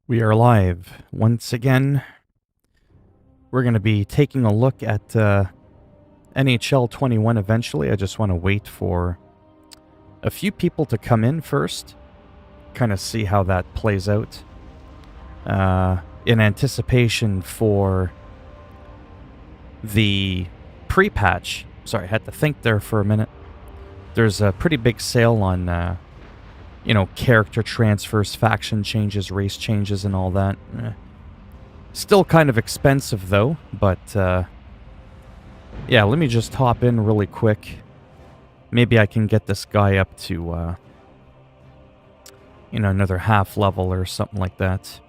We are live once again. We're going to be taking a look at NHL 21 eventually. I just want to wait for a few people to come in first, kind of see how that plays out. In anticipation for the pre-patch. Sorry, I had to think there for a minute. There's a pretty big sale on, character transfers, faction changes, race changes, and all that. Still kind of expensive, though, but, yeah, let me just hop in really quick. Maybe I can get this guy up to, another half level or something like that.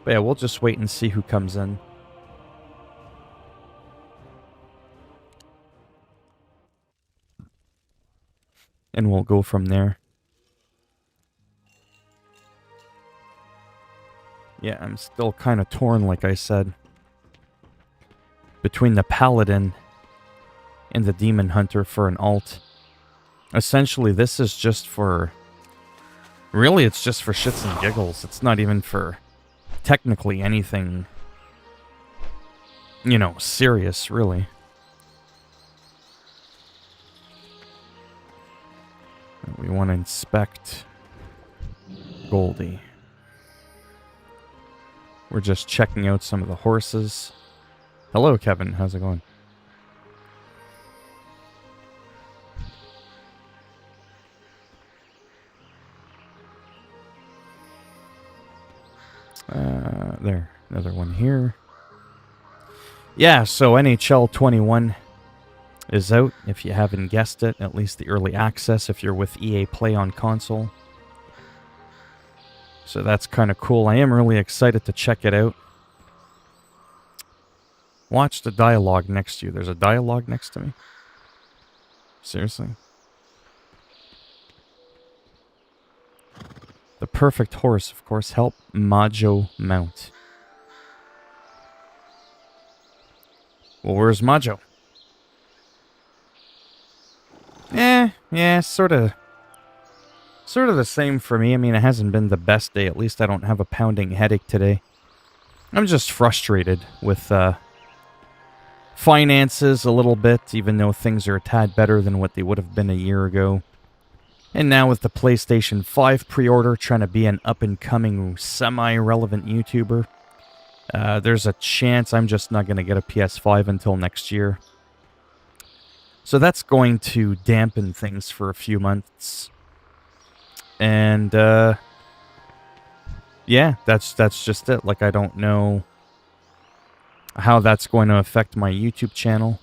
But yeah, we'll just wait and see who comes in. And we'll go from there. Yeah, I'm still kind of torn, like I said, between the Paladin and the Demon Hunter for an alt. Essentially, this is just for... Really, it's just for shits and giggles. It's not even for technically anything, serious, really. We want to inspect Goldie. We're just checking out some of the horses. Hello, Kevin. How's it going? There. Another one here. Yeah, so NHL 21 is out, if you haven't guessed it. At least the early access if you're with EA Play on console. So that's kind of cool. I am really excited to check it out. Watch the dialogue next to you. There's a dialogue next to me? Seriously? The perfect horse, of course. Help Majo mount. Well, where's Majo? Yeah, sort of the same for me. I mean, it hasn't been the best day. At least I don't have a pounding headache today. I'm just frustrated with finances a little bit, even though things are a tad better than what they would have been a year ago. And now with the PlayStation 5 pre-order, trying to be an up-and-coming, semi-relevant YouTuber, there's a chance I'm just not going to get a PS5 until next year. So that's going to dampen things for a few months. And, yeah, that's just it. Like, I don't know how that's going to affect my YouTube channel.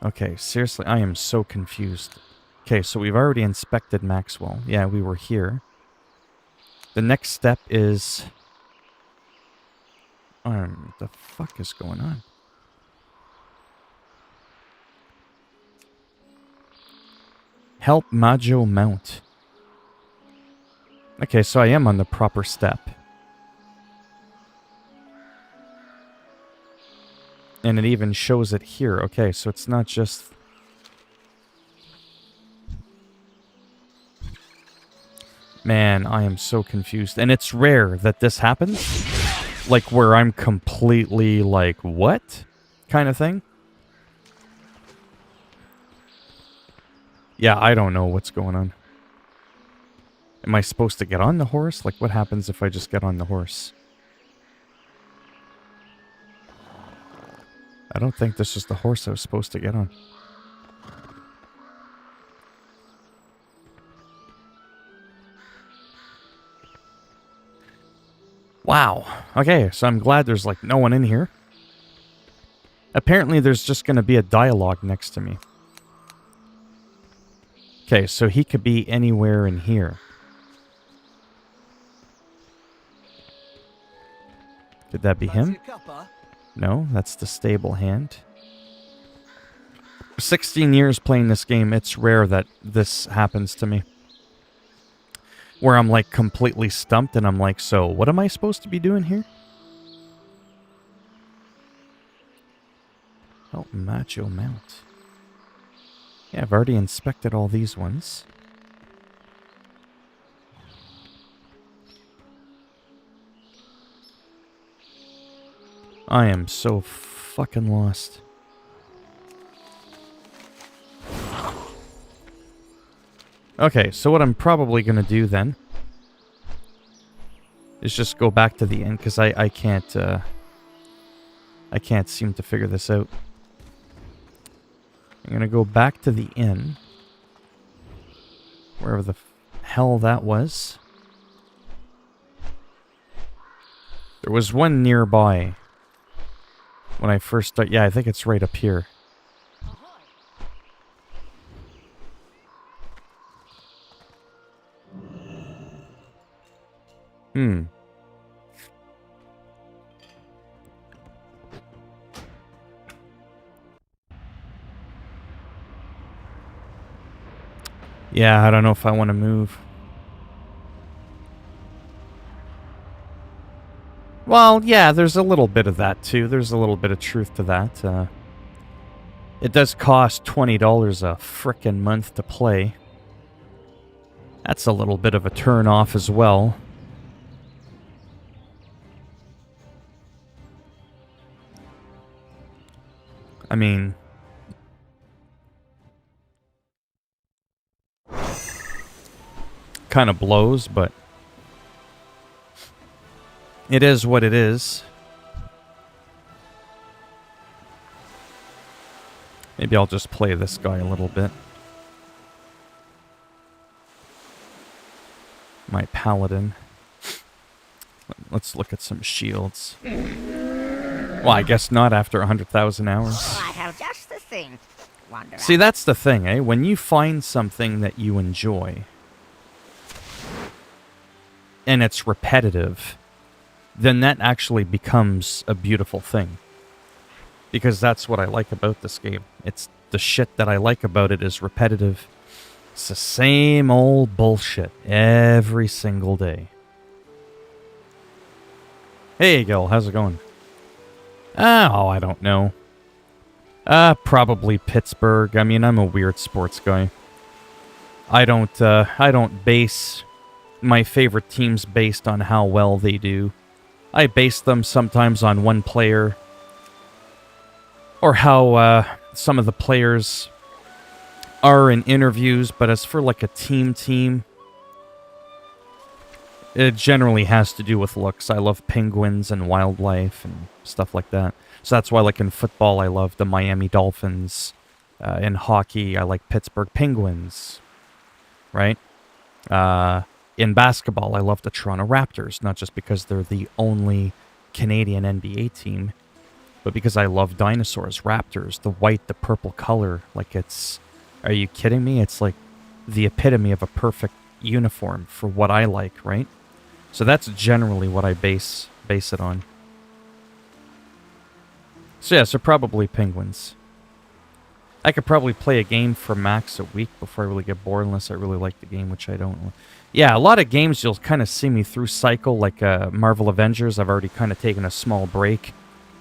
Okay, seriously, I am so confused. Okay, so we've already inspected Maxwell. Yeah, we were here. The next step is... what the fuck is going on? Help Majo mount. Okay, so I am on the proper step. And it even shows it here. Okay, so it's not just... Man, I am so confused. And it's rare that this happens. Like, where I'm completely like, what? Kind of thing. Yeah, I don't know what's going on. Am I supposed to get on the horse? Like, what happens if I just get on the horse? I don't think this is the horse I was supposed to get on. Wow. Okay, so I'm glad there's, like, no one in here. Apparently there's just going to be a dialogue next to me. Okay, so he could be anywhere in here. Could that be him? No, that's the stable hand. 16 years playing this game, it's rare that this happens to me. Where I'm like completely stumped and I'm like, so what am I supposed to be doing here? Oh, Majo mount. Yeah, I've already inspected all these ones. I am so fucking lost. Okay, so what I'm probably gonna do then is just go back to the end, because I can't seem to figure this out. I'm gonna go back to the inn, wherever the hell that was. There was one nearby when I first started. Yeah, I think it's right up here. Yeah, I don't know if I want to move. Well, yeah, there's a little bit of that, too. There's a little bit of truth to that. It does cost $20 a frickin' month to play. That's a little bit of a turn-off as well. I mean... kind of blows, but... it is what it is. Maybe I'll just play this guy a little bit. My paladin. Let's look at some shields. Well, I guess not after 100,000 hours. I have just the thing. See, that's the thing, eh? When you find something that you enjoy, and it's repetitive, then that actually becomes a beautiful thing. Because that's what I like about this game. It's the shit that I like about it is repetitive. It's the same old bullshit every single day. Hey, Gil, how's it going? Oh, I don't know. Probably Pittsburgh. I mean, I'm a weird sports guy. I don't base my favorite teams based on how well they do. I base them sometimes on one player, or how some of the players are in interviews, but as for like a team, it generally has to do with looks. I love penguins and wildlife and stuff like that. So that's why, like in football, I love the Miami Dolphins. In hockey, I like Pittsburgh Penguins, right? In basketball, I love the Toronto Raptors, not just because they're the only Canadian NBA team, but because I love dinosaurs, raptors, the white, the purple color. Like it's... Are you kidding me? It's like the epitome of a perfect uniform for what I like, right? So that's generally what I base it on. So yeah, so probably Penguins. I could probably play a game for max a week before I really get bored, unless I really like the game, which I don't. Yeah, a lot of games you'll kind of see me through cycle, like Marvel Avengers. I've already kind of taken a small break.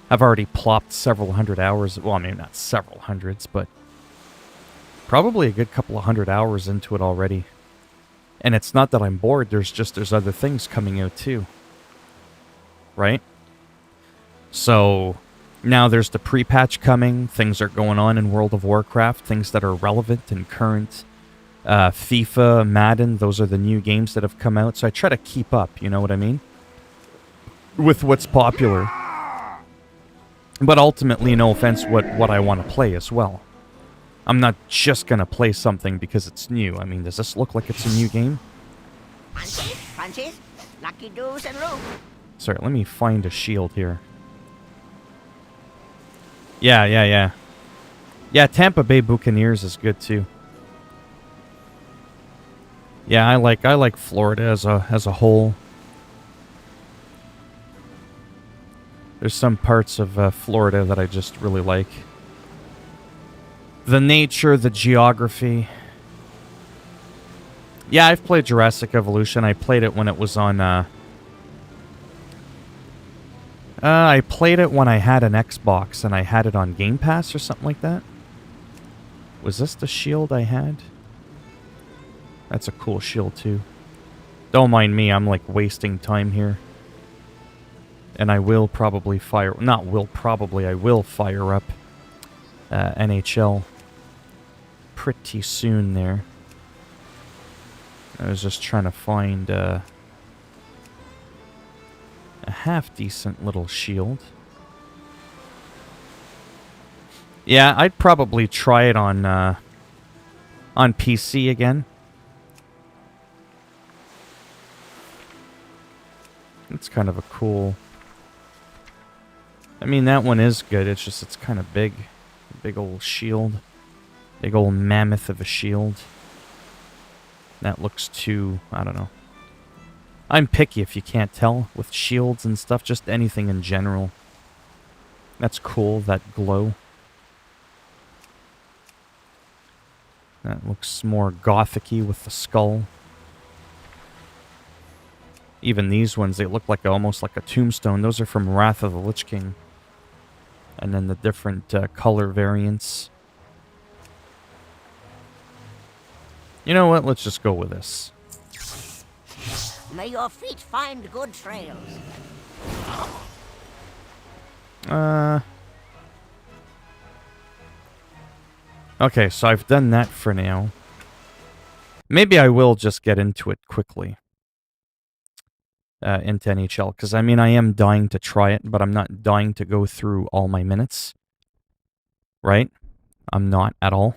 I've already plopped several hundred hours. Well, I mean, not several hundreds, but probably a good couple of 100 hours into it already. And it's not that I'm bored, there's other things coming out too. Right? So now there's the pre-patch coming, things are going on in World of Warcraft, things that are relevant and current. FIFA, Madden, those are the new games that have come out, so I try to keep up, you know what I mean? With what's popular. But ultimately, no offense, what I want to play as well. I'm not just gonna play something because it's new. I mean, does this look like it's a new game? Punches, lucky doos and room. Sorry, let me find a shield here. Yeah, Tampa Bay Buccaneers is good too. Yeah, I like Florida as a whole. There's some parts of Florida that I just really like. The nature, the geography. Yeah, I've played Jurassic Evolution. I played it when it was on... I played it when I had an Xbox and I had it on Game Pass or something like that. Was this the shield I had? That's a cool shield too. Don't mind me, I'm like wasting time here. And I will probably fire... Not will probably, I will fire up NHL pretty soon there. I was just trying to find a half-decent little shield. Yeah, I'd probably try it on PC again. It's kind of a cool... I mean, that one is good. It's just, it's kind of big. Big old shield. Big old mammoth of a shield. That looks too... I don't know. I'm picky, if you can't tell, with shields and stuff. Just anything in general. That's cool, that glow. That looks more gothic-y with the skull. Even these ones, they look like almost like a tombstone. Those are from Wrath of the Lich King. And then the different color variants. You know what? Let's just go with this. May your feet find good trails. Okay, so I've done that for now. Maybe I will just get into it quickly. Into NHL, because I mean, I am dying to try it, but I'm not dying to go through all my minutes. Right? I'm not at all.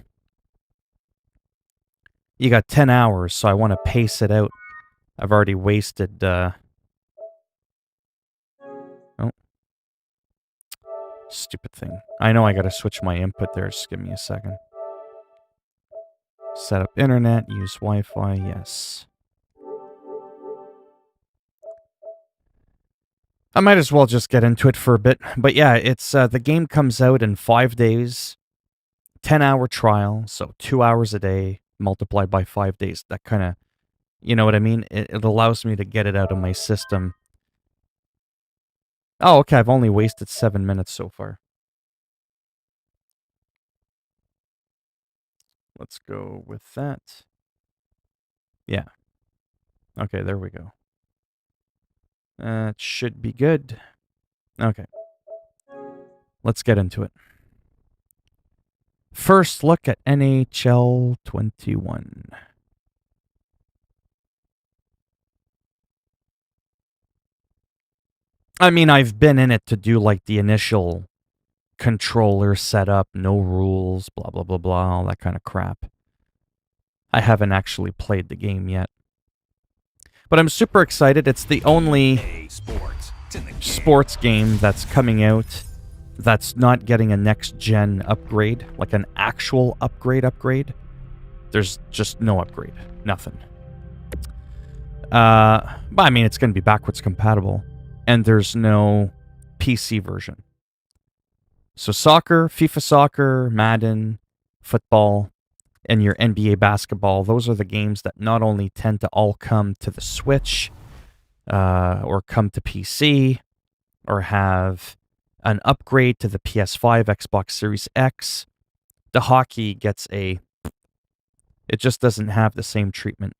You got 10 hours, so I want to pace it out. I've already wasted, Oh. Stupid thing. I know I gotta switch my input there, just give me a second. Set up internet, use Wi-Fi, yes. I might as well just get into it for a bit. But yeah, it's the game comes out in 5 days. 10-hour trial, so 2 hours a day multiplied by 5 days. That kind of, you know what I mean? It allows me to get it out of my system. Oh, okay, I've only wasted 7 minutes so far. Let's go with that. Yeah. Okay, there we go. That should be good. Okay. Let's get into it. First look at NHL 21. I mean, I've been in it to do like the initial controller setup, no rules, blah, blah, blah, blah, all that kind of crap. I haven't actually played the game yet. But I'm super excited. It's the only sports game that's coming out that's not getting a next-gen upgrade, like an actual upgrade. There's just no upgrade. Nothing. But I mean, it's going to be backwards compatible. And there's no PC version. So soccer, FIFA soccer, Madden, football, and your NBA basketball, those are the games that not only tend to all come to the Switch, or come to PC, or have an upgrade to the PS5, Xbox Series X. The hockey gets it just doesn't have the same treatment.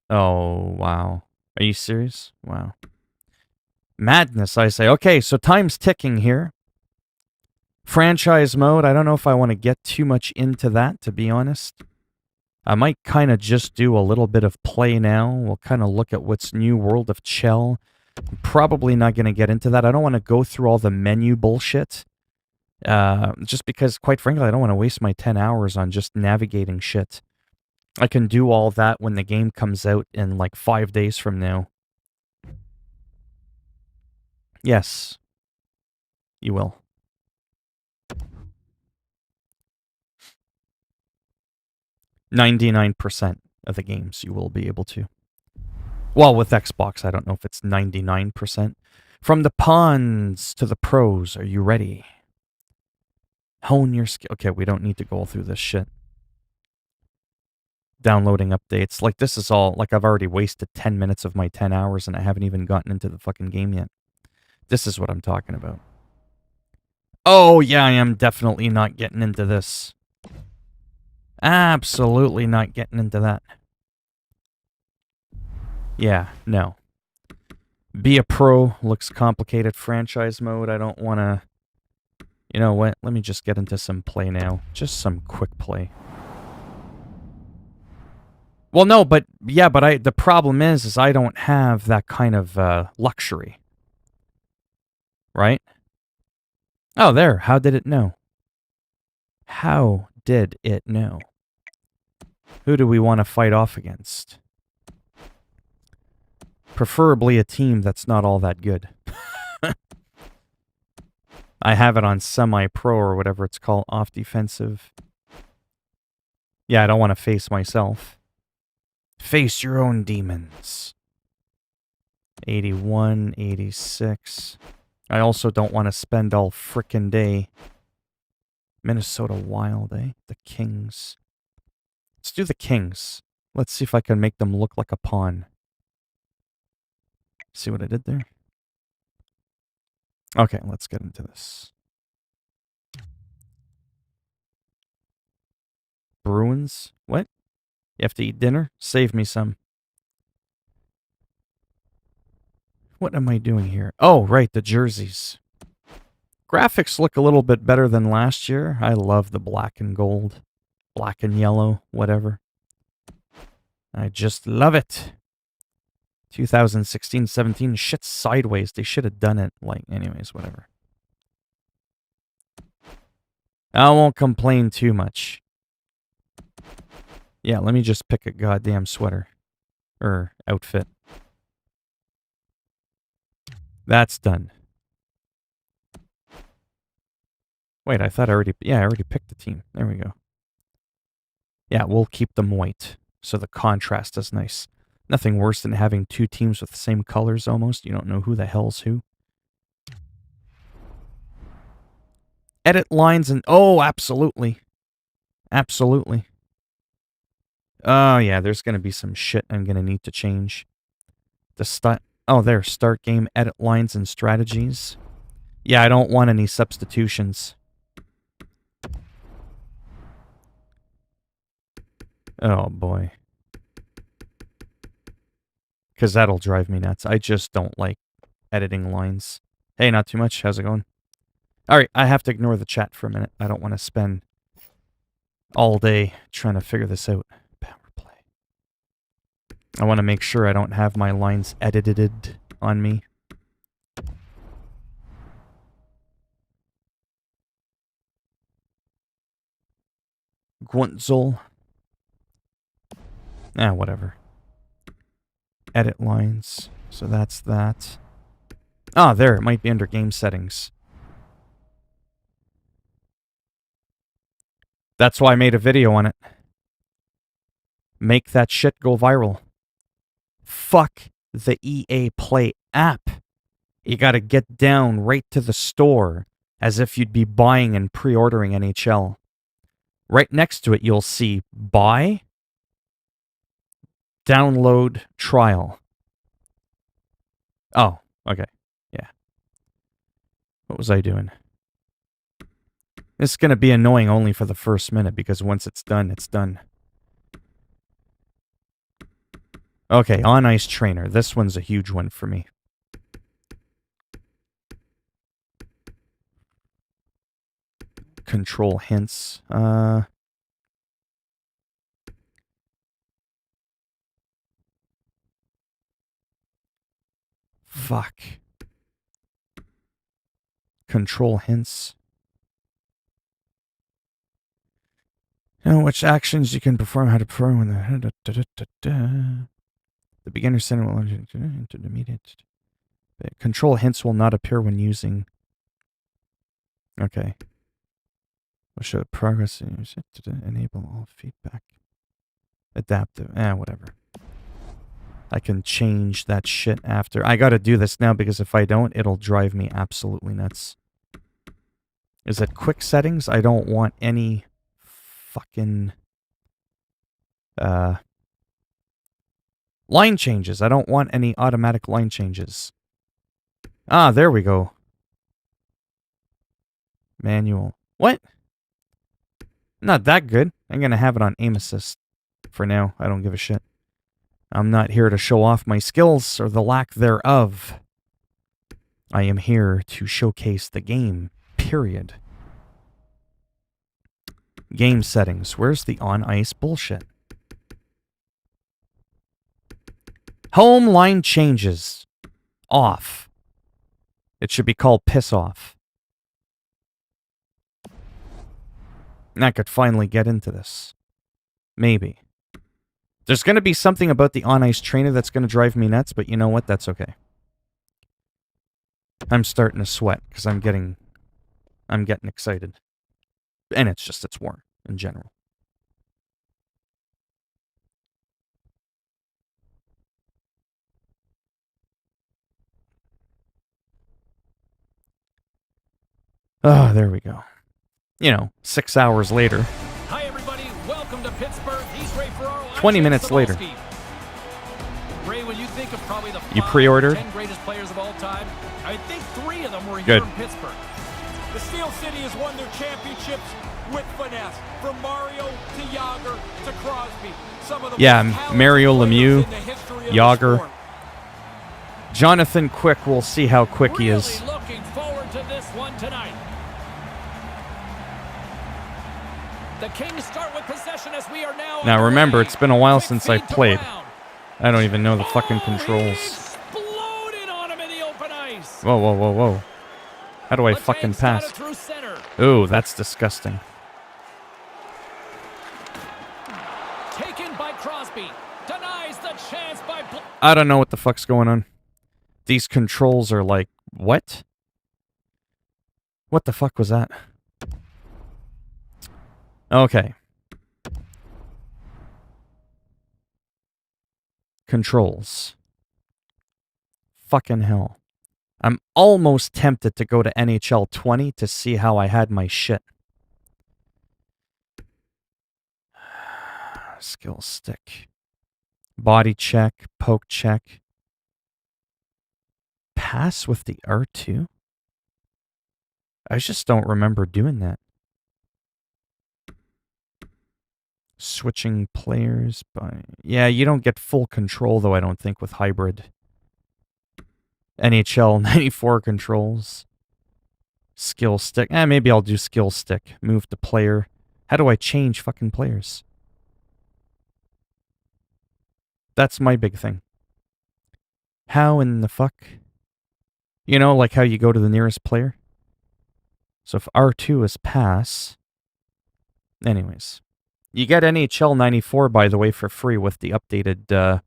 Oh, wow. Are you serious? Wow. Madness, I say. Okay, so time's ticking here. Franchise mode, I don't know if I want to get too much into that, to be honest. I might kind of just do a little bit of play now. We'll kind of look at what's new. World of Chell. I'm probably not going to get into that. I don't want to go through all the menu bullshit. Just because, quite frankly, I don't want to waste my 10 hours on just navigating shit. I can do all that when the game comes out in like 5 days from now. Yes. You will. %99 of the games you will be able to. Well, with Xbox, I don't know if it's 99%. From the pawns to the pros, are you ready? Hone your skill. Okay, we don't need to go all through this shit. Downloading updates. Like, this is all... Like, I've already wasted 10 minutes of my 10 hours and I haven't even gotten into the fucking game yet. This is what I'm talking about. Oh, yeah, I am definitely not getting into this. Absolutely not getting into that. Yeah, no. Be a pro looks complicated. Franchise mode, I don't want to... You know what? Let me just get into some play now. Just some quick play. Well, no, but... Yeah, but the problem is I don't have that kind of luxury. Right? Oh, there. How did it know? How did it know? Who do we want to fight off against? Preferably a team that's not all that good. I have it on semi-pro or whatever it's called, off defensive. Yeah, I don't want to face myself. Face your own demons. 81, 86. I also don't want to spend all frickin' day. Minnesota Wild, eh? The Kings. Let's do the Kings. Let's see if I can make them look like a pawn. See what I did there? Okay, let's get into this. Bruins? What? You have to eat dinner? Save me some. What am I doing here? Oh, right, the jerseys. Graphics look a little bit better than last year. I love the black and gold. Black and yellow, whatever. I just love it. 2016-17, shit sideways. They should have done it, like, anyways, whatever. I won't complain too much. Yeah, let me just pick a goddamn sweater. Or outfit. That's done. Wait, I thought I already... Yeah, I already picked the team. There we go. Yeah, we'll keep them white. So the contrast is nice. Nothing worse than having two teams with the same colors almost. You don't know who the hell's who. Edit lines and... Oh, absolutely. Absolutely. Oh, yeah, there's going to be some shit I'm going to need to change. Oh, there. Start game, edit lines, and strategies. Yeah, I don't want any substitutions. Oh, boy. Because that'll drive me nuts. I just don't like editing lines. Hey, not too much. How's it going? All right, I have to ignore the chat for a minute. I don't want to spend all day trying to figure this out. Power play. I want to make sure I don't have my lines edited on me. Gwuntzel. Whatever. Edit lines. So that's that. Ah, there. It might be under game settings. That's why I made a video on it. Make that shit go viral. Fuck the EA Play app. You gotta get down right to the store as if you'd be buying and pre-ordering NHL. Right next to it, you'll see buy, download, trial. Oh, okay. Yeah. What was I doing? It's going to be annoying only for the first minute because once it's done, it's done. Okay, on ice trainer. This one's a huge one for me. Control hints. Fuck. Control hints. You know which actions you can perform, how to perform when the beginner center will intermediate. Control hints will not appear when using. Okay. Will show progress. Enable all feedback. Adaptive. Whatever. I can change that shit after. I gotta do this now because if I don't, it'll drive me absolutely nuts. Is it quick settings? I don't want any fucking line changes. I don't want any automatic line changes. Ah, there we go. Manual. What? Not that good. I'm gonna have it on aim assist for now. I don't give a shit. I'm not here to show off my skills or the lack thereof. I am here to showcase the game, period. Game settings. Where's the on-ice bullshit? Home line changes. Off. It should be called piss off. And I could finally get into this. Maybe. There's going to be something about the on-ice trainer that's going to drive me nuts, but you know what? That's okay. I'm starting to sweat because I'm getting excited. And it's warm in general. Oh, there we go. 6 hours later. Hi everybody, welcome to Pittsburgh. He's Ray Ferraro. 20 minutes later. Ray, when you think of probably the You pre-ordered? 10 greatest players of all time, I think 3 of them were Good. here in Pittsburgh. The Steel City has won their championships with finesse. From Mario to Yager to Crosby. Some of the most talented Mario players Lemieux, in the history of Yager. the sport. Jonathan Quick, we'll see how quick he is. Really looking forward to this one tonight. The Kings start with possession as we are now. Now remember, underway. it's been a while Quick since I feed to played. Brown. I don't even know the fucking He controls. exploded on him in the open ice. Whoa, whoa, whoa, whoa. How do I Letang's fucking got pass? it through center. Ooh, that's disgusting. Taken by Crosby. Denies the chance by... I don't know what the fuck's going on. These controls are like, what? What the fuck was that? Okay. Controls. Fucking hell. I'm almost tempted to go to NHL 20 to see how I had my shit. Skill stick. Body check, poke check. Pass with the R2? I just don't remember doing that. Switching players by... Yeah, you don't get full control, though, I don't think, with hybrid. NHL 94 controls. Skill stick. Maybe I'll do skill stick. Move to player. How do I change fucking players? That's my big thing. How in the fuck? You know, like how you go to the nearest player? So if R2 is pass... Anyways. You get NHL 94, by the way, for free with the updated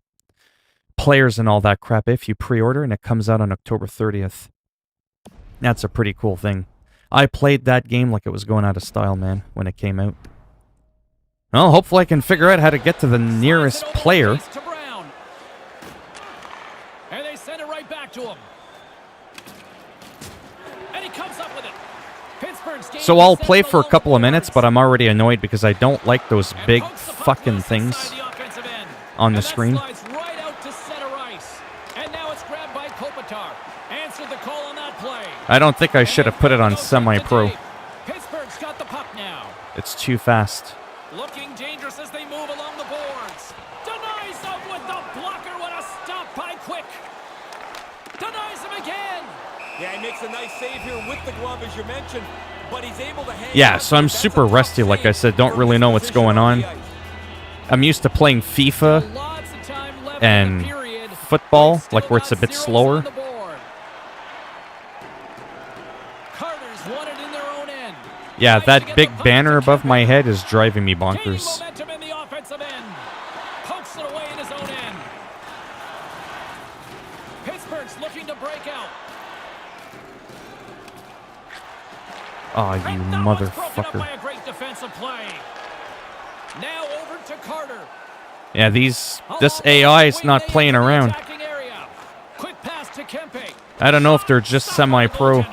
players and all that crap if you pre-order, and it comes out on October 30th. That's a pretty cool thing. I played that game like it was going out of style, man, when it came out. Well, hopefully I can figure out how to get to the nearest player. To Brown. And they send it right back to him. And he comes up with it. So I'll play for a couple of minutes, but I'm already annoyed because I don't like those big fucking things on the screen. Right out to center ice. And now it's grabbed by Kopitar. Answered the call on that play. I don't think I should have put it on semi-pro. Pittsburgh's got the puck now. It's too fast. Looking dangerous as they move along the boards. Denies him with the blocker. What a stop by Quick. Denies him again. Yeah, he makes a nice save here with the glove, as you mentioned, but he's able to hang. Yeah, so I'm super rusty, like I said, don't really know what's going on. I'm used to playing FIFA and football, like where it's a bit slower. Yeah, that big banner above my head is driving me bonkers. Pokes it away in his own end. Pittsburgh's looking to break out. Aw, you motherfucker. By a great defensive play. Now over to Carter. Yeah, this AI is not playing around. Quick pass to Kempe. I don't know if they're just semi-pro.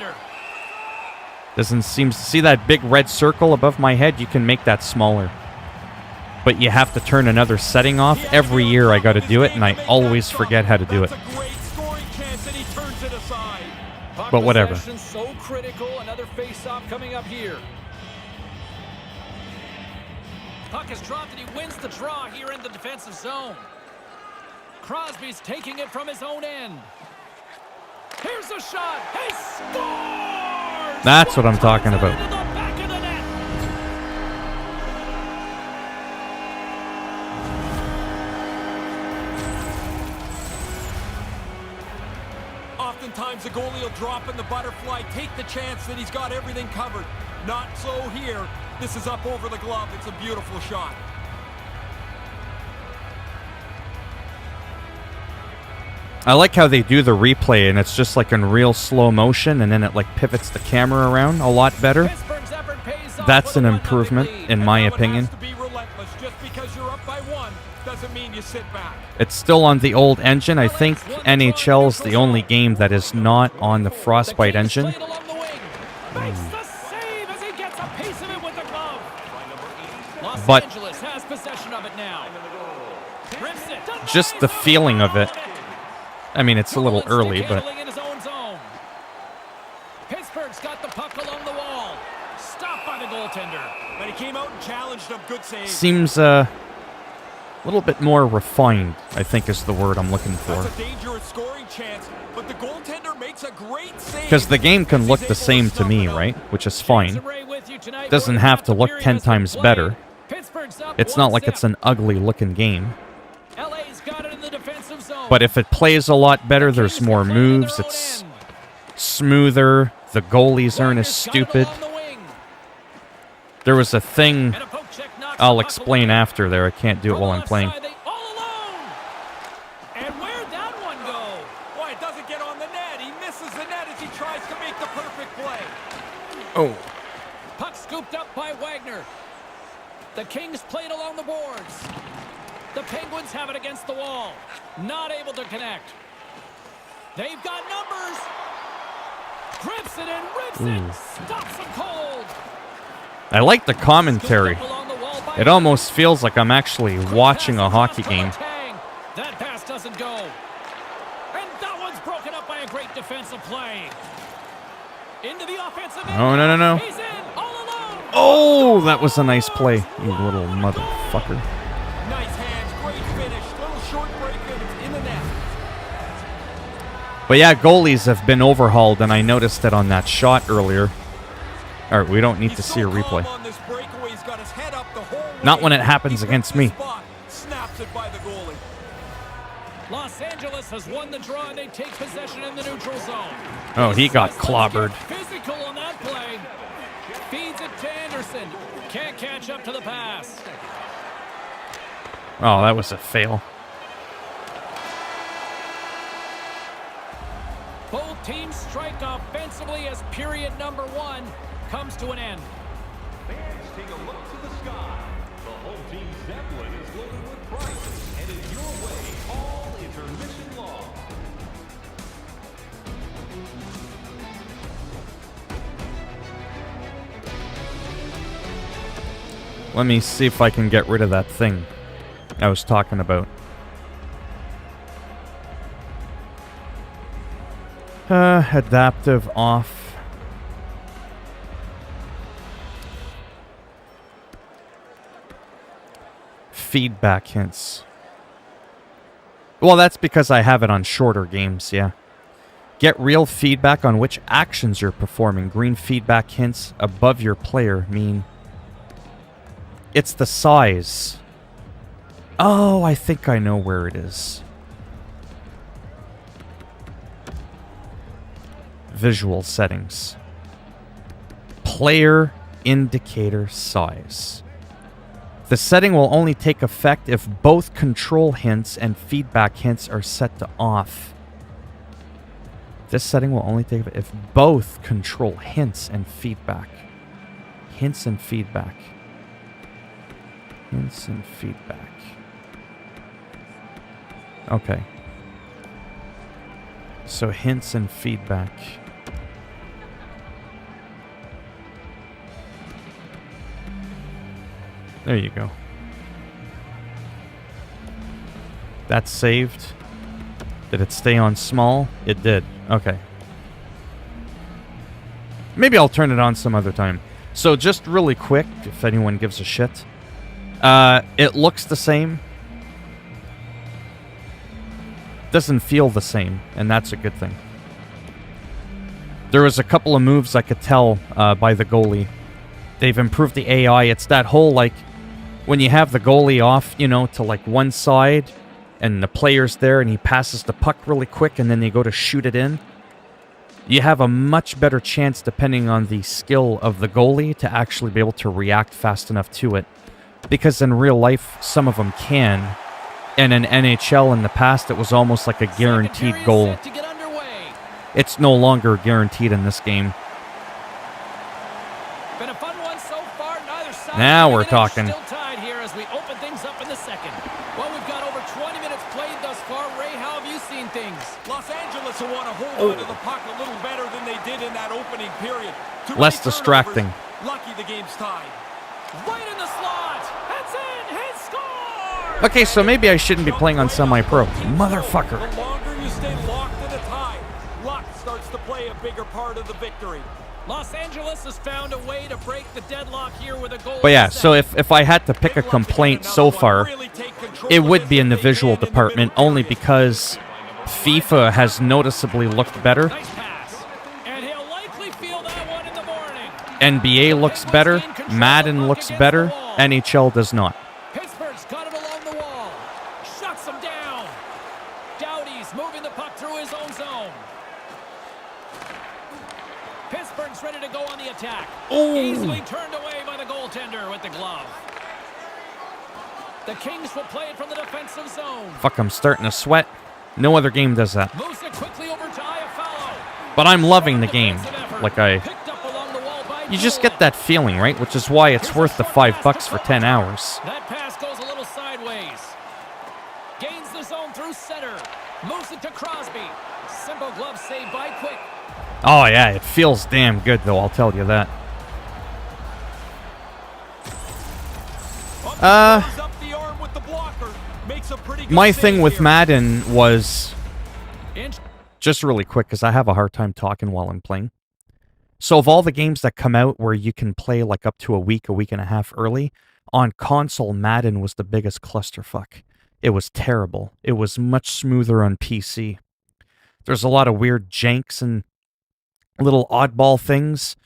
Doesn't seem to see that big red circle above my head. You can make that smaller. But you have to turn another setting off. Every year I got to do it, and I always forget how to do it. But whatever. So critical. Another face-off coming up here. Puck is dropped, and he wins the draw here in the defensive zone. Crosby's taking it from his own end. Here's a shot. He scores! That's what I'm talking about. Into the back of the net. Oftentimes the goalie will drop in the butterfly, take the chance that he's got everything covered. Not so here. This is up over the glove. It's a beautiful shot. I like how they do the replay, and it's just like in real slow motion, and then it like pivots the camera around a lot better. Pittsburgh's effort pays off That's with an a 1-0 improvement, lead. in my And now it opinion. has to be relentless. Just because you're up by one doesn't mean you sit back. It's still on the old engine. I think NHL's the only game that is not on the The Frostbite Kings engine. played along the wing. Makes the save as he gets a piece of it with the glove. Los But- Angeles has possession of it now. Rips it. Just the feeling of it. I mean, it's a little Goal and early, stick but handling in his own zone. Pittsburgh's got the puck along the wall. Stopped by the goaltender. But he came out and challenged him. Good save. seems a little bit more refined, I think is the word I'm looking for. That's a dangerous scoring chance, but the goaltender makes a great save. Because the game can as look he's the able same to snuff me, it out. right? Which is fine. Jason Ray with you tonight. Doesn't More have than to half look the 10 period has been times played. better. Pittsburgh's up It's not like 1-0. it's an ugly looking game. LA's got it in the defensive zone. But if it plays a lot better, there's Kings more can play on their moves, own it's end. smoother, the goalies aren't as Wagner's got it stupid. along the wing. There was a thing And a poke check knocks I'll the puck explain away. after there. I can't do it From while the I'm left playing. side, they all alone. And where'd that one go? Boy, it doesn't get on the net. He misses the net as he tries to make the perfect play. Oh. Puck scooped up by Wagner. The Kings played along the boards. The Penguins have it against the wall. Not able to connect. They've got numbers. Grips it and rips it. Stops them cold. I like the commentary. Scooped up along the wall by It almost feels like I'm actually watching a hockey game. That pass doesn't go. And that one's broken up by a great defensive play. Into the offensive end. Oh, no, no, no. He's in all alone. Oh, that was a nice play, you little motherfucker. Nice hands, great finish. Little short break and it's in the net. But yeah, goalies have been overhauled, and I noticed it on that shot earlier. All right, we don't need to He's see a so replay. calm on this breakaway. He's got his head up the whole Not way. when it happens He against picks me. the spot, snaps it by the goalie. Los Angeles has won the draw and they take possession in the neutral zone. Oh, he got Let's get clobbered. Physical on that play. Feeds it to Anderson. Can't catch up to the pass. Oh, that was a fail. Both teams strike offensively as period number one comes to an end. Fans, take a look to the sky. The home team Zeppelin is loaded with prizes, headed your way all intermission long. Let me see if I can get rid of that thing I was talking about. Adaptive off. Feedback hints. Well, that's because I have it on shorter games, yeah. Get real feedback on which actions you're performing. Green feedback hints above your player mean it's the size. Oh, I think I know where it is. Visual settings. Player indicator size. The setting will only take effect if both control hints and feedback hints are set to off. This setting will only take effect if both control hints and feedback. Hints and feedback. Hints and feedback. Okay. So hints and feedback. There you go. That's saved. Did it stay on small? It did. Okay. Maybe I'll turn it on some other time. So just really quick, if anyone gives a shit. It looks the same. Doesn't feel the same, and that's a good thing. There was a couple of moves I could tell by the goalie. They've improved the AI. It's that whole, like, when you have the goalie off, you know, to, like, one side, and the player's there, and he passes the puck really quick, and then they go to shoot it in. You have a much better chance, depending on the skill of the goalie, to actually be able to react fast enough to it. Because in real life, some of them can. And in NHL in the past, it was almost like a guaranteed goal. It's no longer guaranteed in this game. Been a fun one so far. Neither side Now we're talking. Still tied here as we open things up in the second. Well, we've got over 20 minutes played thus far. Ray, how have you seen things? Los Angeles will want to hold onto the puck a little better than they did in that opening period. Less distracting. Lucky the game's tied. Right in the slot. That's in. He scores. Okay, so maybe I shouldn't be playing on semi-pro. Motherfucker. The longer you stay locked in a tie, luck starts to play a bigger part of the victory. Los Angeles has found a way to break the deadlock here with a goal. But yeah, so if I had to pick a complaint so far, it would be in the visual department, only because FIFA has noticeably looked better. Nice pass. And he'll likely feel that one in the morning. NBA looks better, Madden looks better, NHL does not. Pittsburgh's got it along the wall. Shuts him down. Doughty's moving the puck through his own zone. Pittsburgh's ready to go on the attack. Easily turned away by the goaltender with the glove. The Kings will play it from the defensive zone. Fuck, I'm starting to sweat. No other game does that. Moves it quickly over to Iafallo. But I'm loving the game. Like Picked up along the wall by You just Jewell. get that feeling, right? Which is why it's worth the $5 for 10 hours. That pass goes a little sideways. Gains the zone through center. Moves it to Crosby. Simple glove save by Quick. Oh yeah, it feels damn good though, I'll tell you that. Goes up the arm with the blocker. Makes a pretty good My save thing with here. Madden was, Inch. just really quick, because I have a hard time talking while I'm playing. So of all the games that come out where you can play like up to a week and a half early, on console, Madden was the biggest clusterfuck. It was terrible. It was much smoother on PC. There's a lot of weird janks and little oddball things.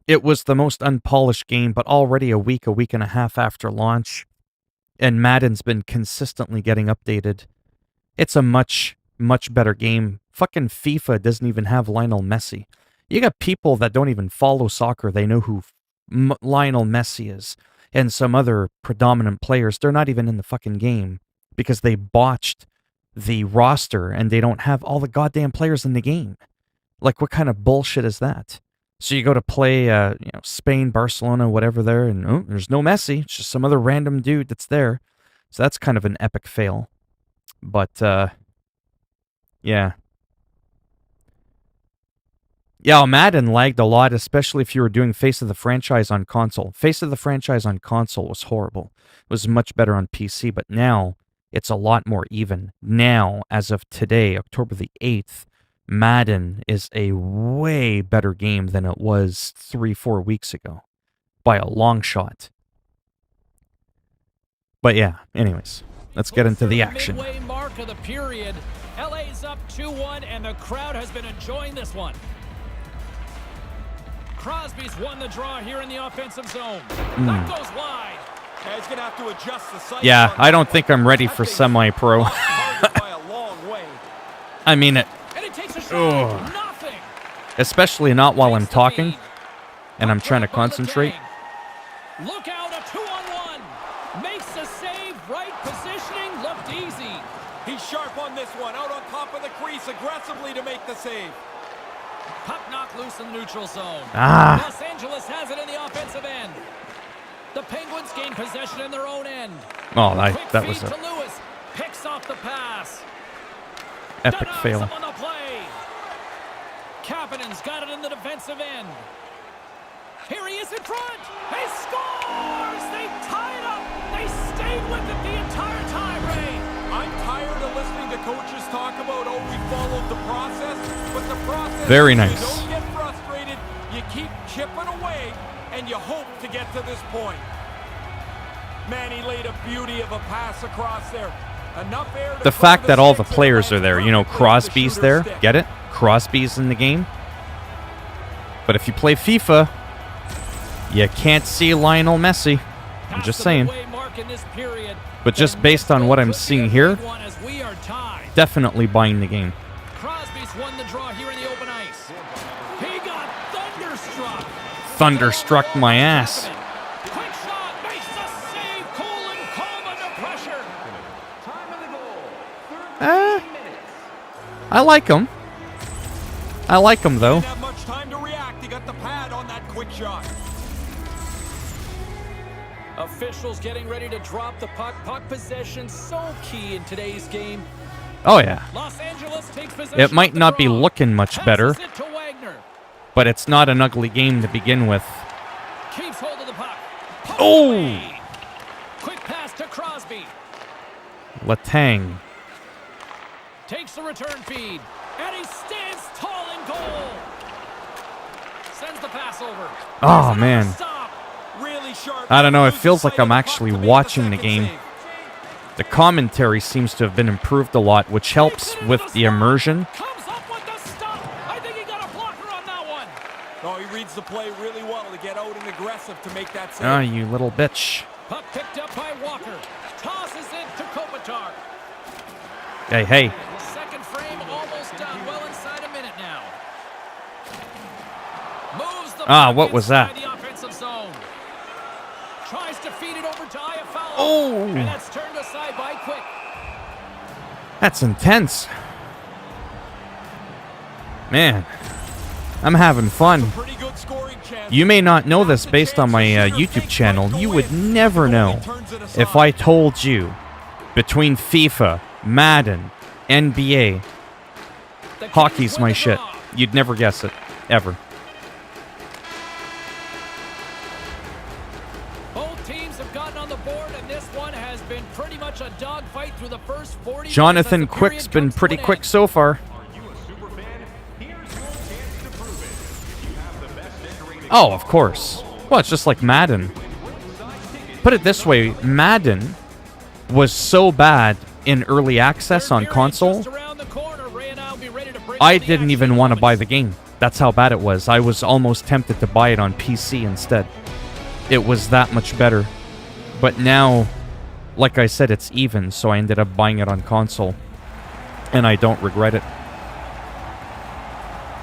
It was the most unpolished game, but already a week and a half after launch, and Madden's been consistently getting updated. It's a much better game. Fucking FIFA doesn't even have Lionel Messi. You got people that don't even follow soccer. They know who Lionel Messi is, and some other predominant players. They're not even in the fucking game because they botched the roster and they don't have all the goddamn players in the game. Like, what kind of bullshit is that? So you go to play, Spain, Barcelona, whatever there, and there's no Messi. It's just some other random dude that's there. So that's kind of an epic fail. But, yeah. Yeah, Madden lagged a lot, especially if you were doing Face of the Franchise on console. Face of the Franchise on console was horrible. It was much better on PC, but now it's a lot more even. Now, as of today, October the 8th, Madden is a way better game than it was 3-4 weeks ago. By a long shot. But yeah, anyways, let's get into the action. Midway mark of the period. LA's up 2-1, and the crowd has been enjoying this one. Crosby's won the draw here in the offensive zone. That goes wide. He's going to have to adjust the sight Yeah, on I don't that. think I'm ready for semi-pro. By a long way. I mean, it, And he takes a shot. Nothing. especially not while I'm Takes the talking feed. and I'm trying to Up on the concentrate. tag. Look out, a 2-on-1. Makes the save. Right positioning. Looked easy. He's sharp on this one. Out on top of the crease aggressively to make the save. Puck knocked loose in the neutral zone. Ah. Los Angeles has it in the offensive end. The Penguins gain possession in their own end. Oh, Quick that feed was to an Lewis. Picks off the pass. epic Denies fail. him on the play. Kapanen's got it in the defensive end. Here he is in front. He scores! They tied up. They stayed with it the entire time, Ray. I'm tired of listening to coaches talk about, we followed the process, but the process Very is nice. You don't get frustrated, you keep chipping away, and you hope to get to this point. Man, he laid a beauty of a pass across there. Enough air to The clear fact that all the sticks and players are lands there, perfectly with the Crosby's there, shooter's stick. get it? Crosby's in the game. But if you play FIFA, you can't see Lionel Messi. I'm just saying. But just based on what I'm seeing here, definitely buying the game. Crosby's won the draw here in the open ice. He got thunderstruck. Thunderstruck my ass. Quick shot makes the save. Cool and calm under pressure. Time of the goal. 13 minutes. I like him. I like him, though. Didn't have much time to react. He got the pad on that quick shot. Officials getting ready to drop the puck. Puck possession so key in today's game. Oh, yeah. Los Angeles takes possession. It might of the not be draw. looking much better, Passes it to Wagner. but it's not an ugly game to begin with. Keeps hold of the puck. Puck Oh! away. Quick pass to Crosby. Letang. Takes the return feed. And he stands tall in goal. Sends the pass over. Oh, There's another man. stop. Really sharp. I don't know, it Loses feels like sight of I'm the puck actually to make watching the second game. save. The commentary seems to have been improved a lot, which helps with the immersion. Comes up with the stop. I think he got a blocker on that one. Oh, he reads the play really well to get out and aggressive to make that save. Ah, you little bitch. Puck picked up by Walker. Tosses it to Kopitar. Hey, hey. Second frame almost done. Well inside a minute now. Moves the Ah, puck what was that? inside the offensive zone. Tries to feed it over to Iafallo. Oh. And that's turned aside by Quick. That's intense. Man, I'm having fun. Pretty good scoring chance. You may not know this based on my YouTube channel. You would never know if I told you between FIFA, Madden, NBA, The Kings hockey's win my the shit. draw. You'd never guess it. Ever. Both teams have gotten on the board, and this one has been pretty much a dogfight through the first 40 Jonathan minutes as the Quick's period been comes to pretty an quick end. so far. Are you a super fan? Here's your chance to prove it. You have the best entering the Oh, of course. Well, it's just like Madden. Put it this way, Madden was so bad in early access on Third period console, just around the corner. Ray and I will be ready to bring I you the didn't action even want to moments. buy the game. That's how bad it was. I was almost tempted to buy it on PC instead. It was that much better. But now, like I said, it's even, so I ended up buying it on console. And I don't regret it.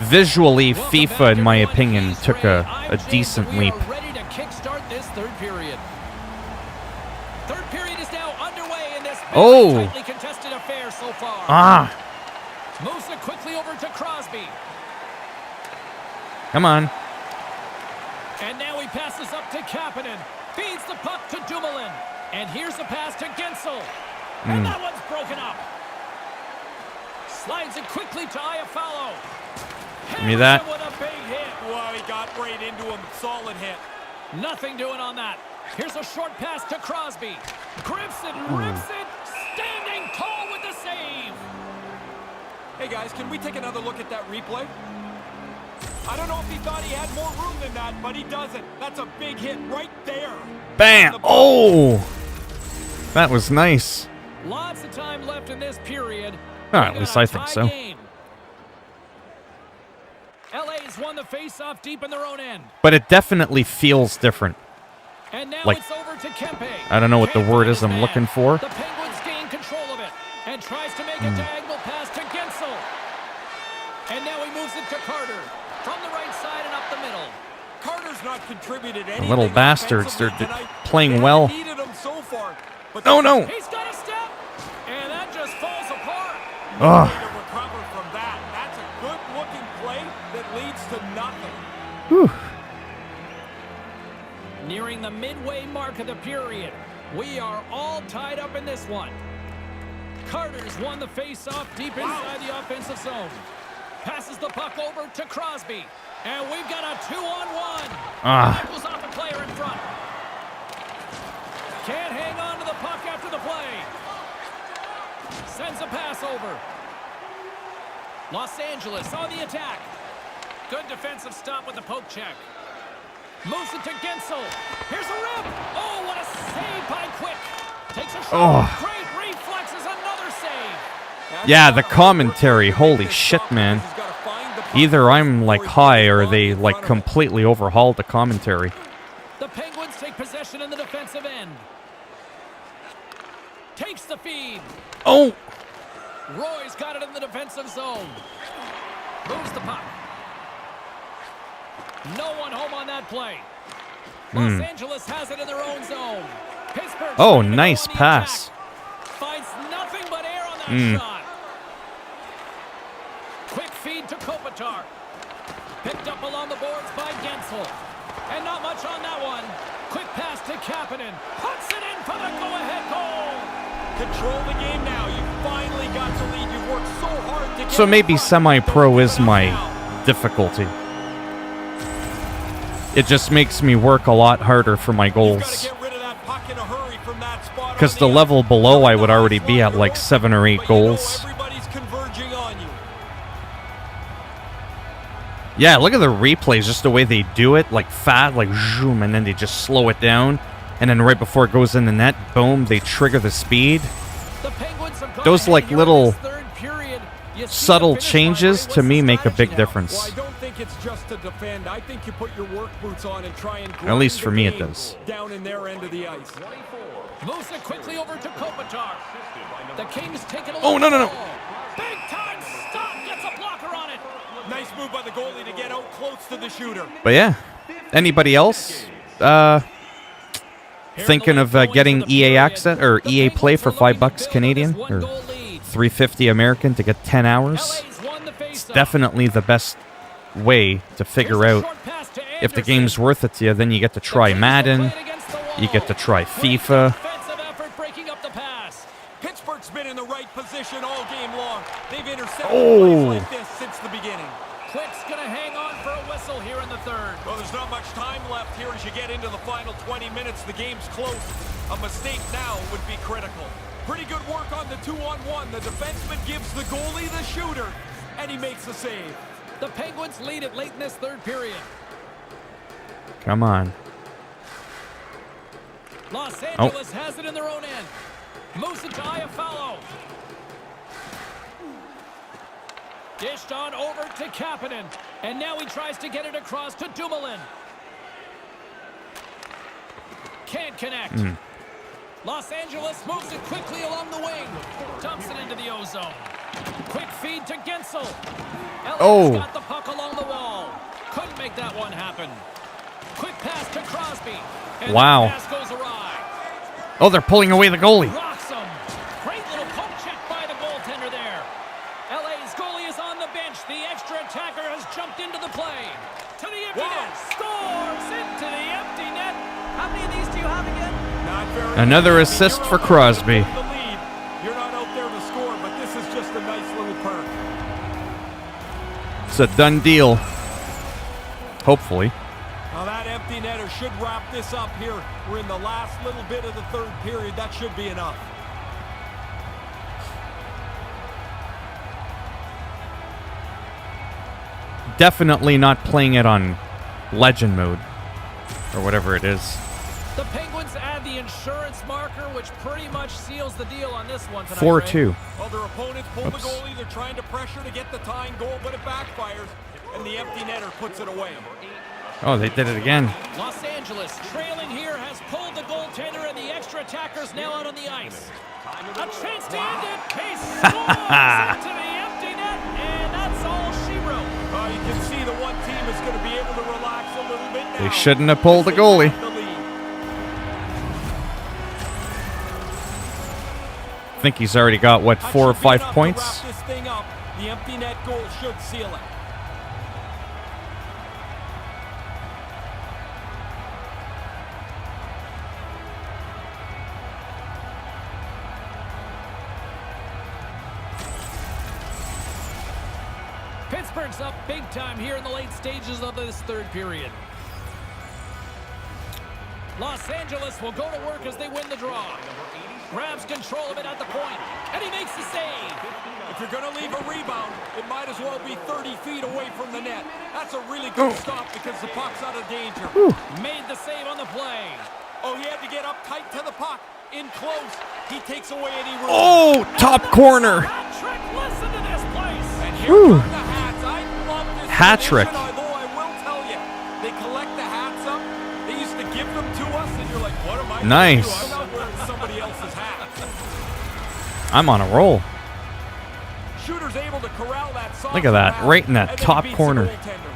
Visually, Welcome FIFA, back, in my everyone. opinion, He's took Ray. a I'm James, decent and we leap. are ready to kickstart this third period. Third period is now underway in this Oh. very tightly contested affair so far. Ah, Moves it quickly over to Crosby. come on. And now he passes up to Kapanen. Feeds the puck to Dumoulin. And here's the pass to Gensel. And that one's broken up. Slides it quickly to Iafallo. Give me that. With a big hit. Wow, he got right into him. Solid hit. Nothing doing on that. Here's a short pass to Crosby. Grips it, rips it. Standing tall with the save. Hey, guys, can we take another look at that replay? I don't know if he thought he had more room than that, but he doesn't. That's a big hit right there. Bam! Oh! That was nice. Lots of time left in this period. Ah, We at got least a I think tie so. game. LA's won the face-off deep in their own end. But it definitely feels different. And now Like, it's over to Kempe. I don't know what the Kempe word is is I'm man. looking for. The Penguins gain control of it and tries to make a diagonal pass to Gensel. And now he moves it to Carter from the right side and up the middle. Carter's not contributed anything. Little bastards, they're offensively tonight. playing They well. haven't needed him so far, but No, no. He's got a step, and that just falls apart. Ugh. to recover from that. That's a good-looking play that leads to nothing. Whew. Nearing the midway mark of the period, we are all tied up in this one. Carter's won the face-off deep inside the offensive zone. Passes the puck over to Crosby. And we've got a 2-on-1. Tackles off a player in front. Can't hang on to the puck after the play. Sends a pass over. Los Angeles on the attack. Good defensive stop with the poke check. Moves it to Gensel. Here's a rip. Oh, what a save by Quick. Takes a shot. Great reflexes, another save. Yeah, the commentary. Holy shit, man. He's got to find the Either I'm like high or they like completely overhauled the commentary. The Penguins take possession in the defensive end. Takes the feed. Oh! Roy's got it in the defensive zone. Moves the puck. No one home on that play. Los Angeles has it in their own zone. Pittsburgh. Oh, nice pass. Finds nothing but air on that shot. Quick feed to Kopitar. Picked up along the boards by Gensel. And not much on that one. Quick pass to Kapanen. Puts it in for the go-ahead goal. Control the game now. You finally got the lead. You've worked so hard to get So maybe in front. semi-pro is Don't my give it up now. difficulty. It just makes me work a lot harder for my You've got to goals. get rid of that puck in a hurry from that spot Because on the ice. level below I would Nice already be at line, like Earl. 7 or 8 But you know goals. everybody's converging on you. Yeah, look at the replays, just the way they do it, like fat, like zoom, and then they just slow it down. And then right before it goes in the net, boom, they trigger the speed. The Penguins have gone Those, ahead like, here in little this third period. You see subtle the finish line, changes Ray. to What's me the make a strategy big now? difference. Well, I don't think it's just to defend. I think you put your work boots on and try and At least grind for the me it game does. down in their end of the ice. Moves it quickly over to Kopitar. The Kings take it Oh, along no, no, the no. wall. Big time stop. Gets a blocker on it. Nice move by the goalie to get out close to the shooter. But yeah, anybody else thinking of getting EA access or EA Play for $5 Canadian or $3.50 American to get 10 hours? It's definitely the best way to figure out if the game's worth it to you. Then you get to try Madden, you get to try FIFA. Pittsburgh's been in the right position all game long. They've intercepted Oh. plays like this since the beginning. Quick's gonna hang on for a whistle here in the third. Well, there's not much time left here as you get into the final 20 minutes. The game's close. A mistake now would be critical. Pretty good work on the 2-on-1. The defenseman gives the goalie the shooter, and he makes the save. The Penguins lead it late in this third period. Come on. Los Angeles has it in their own end. Moves it to Iafallo. Dished on over to Kapanen. And now he tries to get it across to Dumoulin. Can't connect. Los Angeles moves it quickly along the wing. Dumps it into the ozone. Quick feed to Gensel. LA's got the puck along the wall. Couldn't make that one happen. Quick pass to Crosby. And Wow. the pass goes awry. Oh, they're pulling away the goalie. Rocks him. Great little poke check by the goaltender there. LA's goalie is on the bench. The extra attacker has jumped into the play. To the empty net. Scores into the empty net. How many of these do you have again? Not very Another many. assist You're for out there Crosby. to the lead. You're not out there to score, but this is just a nice little perk. It's a done deal. Hopefully. Now that empty netter should wrap this up here. We're in the last little bit of the third period. That should be enough. Definitely not playing it on legend mode or whatever it is. The Penguins add the insurance marker, which pretty much seals the deal on this one tonight. 4-2. Well, their opponents pull the goalie. They're trying to pressure to get the tying goal, but it backfires, and the empty netter puts it away. Oh, they did it again. Los Angeles, trailing here, has pulled the goaltender, and the extra attacker's now out on the ice. A chance to end it. He scores into the empty net, and that's all she wrote. You can see the one team is going to be able to relax a little bit now. They shouldn't have pulled the goalie. The lead. I think he's already got, what, That 4 or should be 5 enough to points? wrap this thing up. The empty net goal should seal it. Pittsburgh's up big time here in the late stages of this third period. Los Angeles will go to work as they win the draw. Grabs control of it at the point, and he makes the save. If you're going to leave a rebound, it might as well be 30 feet away from the net. That's a really good stop because the puck's out of danger. Made the save on the play. Oh, he had to get up tight to the puck. In close, he takes away any room. Oh, top corner. Hat trick, listen to this place. And here come the Hats. I love this Hat trick. Although I will tell you, they collect the hats up. They used to give them to us, and you're like, what am I gonna Nice. do? I'm not wearing somebody else's hat. I'm on a roll. Shooter's able to corral that soft Look at that, pass, right in that and then top beats the corner. goaltender.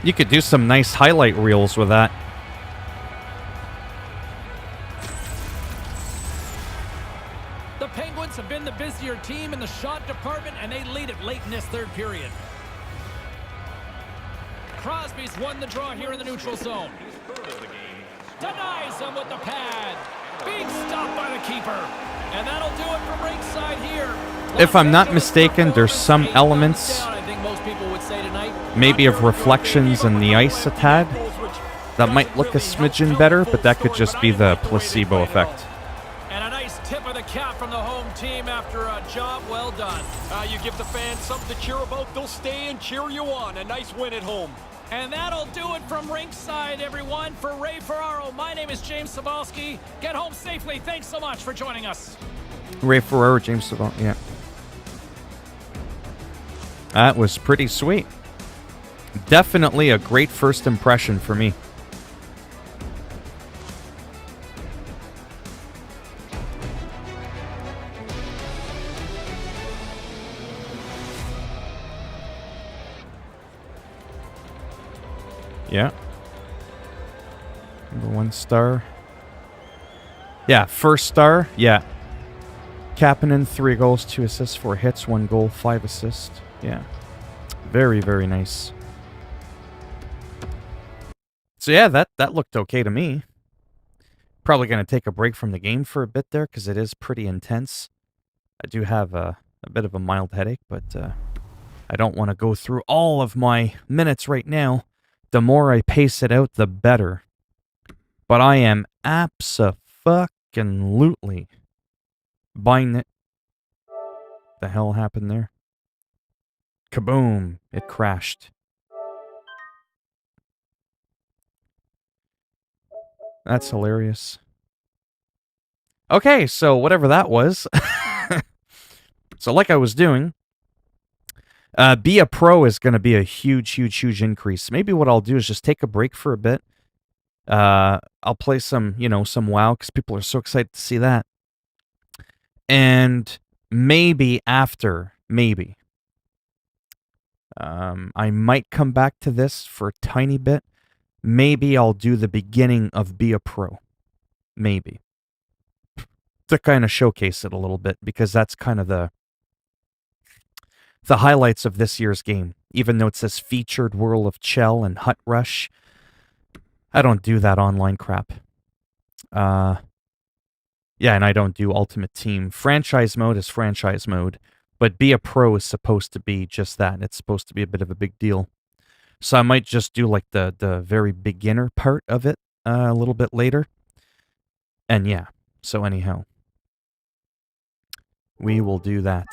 You could do some nice highlight reels with that. The Penguins have been the busier team in the shot department, and they lead it late in this third period. Crosby's won the draw here in the neutral zone. Denies him with the pad. Big stop by the keeper. And that'll do it from ringside here. If I'm not mistaken, there's some elements, I think most people would say tonight, maybe of reflections in the ice a tad, that might look a smidgen better, but that could just be the placebo effect. and a nice tip of the cap from the home team after a job well done. You give the fans something to cheer about, they'll stay and cheer you on. A nice win at home. And that'll do it from ringside, everyone. For Ray Ferraro, my name is James Cebulski. Get home safely. Thanks so much for joining us. Ray Ferraro, James Savant, yeah. That was pretty sweet. Definitely a great first impression for me. Yeah. Number 1 star. Yeah, first star. Yeah. Kapanen, 3 goals, 2 assists, 4 hits, 1 goal, 5 assists. Yeah. Very, very nice. So yeah, that looked okay to me. Probably going to take a break from the game for a bit there because it is pretty intense. I do have a bit of a mild headache, but I don't want to go through all of my minutes right now. The more I pace it out, the better. But I am abso-fucking-lutely buying it. The hell happened there? Kaboom! It crashed. That's hilarious. Okay, so whatever that was. So like I was doing, be a pro is going to be a huge, huge, huge increase. Maybe what I'll do is just take a break for a bit. I'll play some, some WoW because people are so excited to see that. And maybe after, I might come back to this for a tiny bit. Maybe I'll do the beginning of Be a Pro. Maybe. To kind of showcase it a little bit, because that's kind of the highlights of this year's game. Even though it says featured World of Chell and Hut Rush, I don't do that online crap. Yeah, and I don't do Ultimate Team. Franchise mode is franchise mode, but Be a Pro is supposed to be just that. It's supposed to be a bit of a big deal. So I might just do like the very beginner part of it a little bit later. And yeah, so anyhow, we will do that.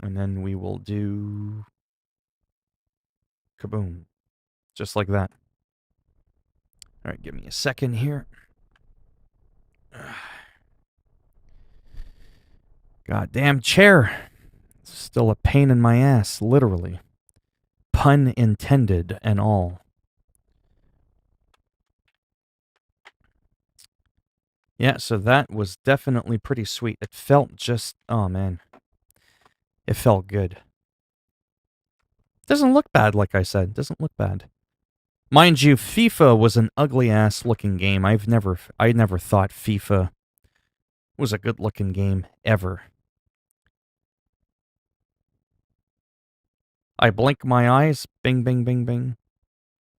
And then we will do kaboom. Just like that. All right, give me a second here. Goddamn chair. Still a pain in my ass, literally. Pun intended and all. Yeah, so that was definitely pretty sweet. It felt just, oh man. It felt good. Doesn't look bad, like I said. Doesn't look bad. Mind you, FIFA was an ugly-ass looking game. I never thought FIFA was a good-looking game, ever. I blink my eyes, bing, bing, bing, bing.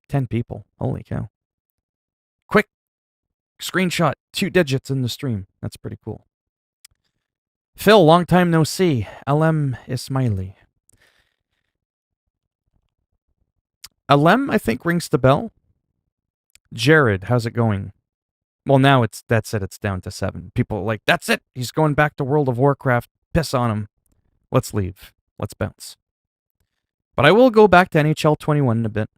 10 people. Holy cow. Quick! Screenshot, 2 digits in the stream. That's pretty cool. Phil, long time no see. LM Ismaili. LM, I think, rings the bell. Jared, how's it going? Well, now that's it. It's down to 7. People are like, that's it. He's going back to World of Warcraft. Piss on him. Let's leave. Let's bounce. But I will go back to NHL 21 in a bit.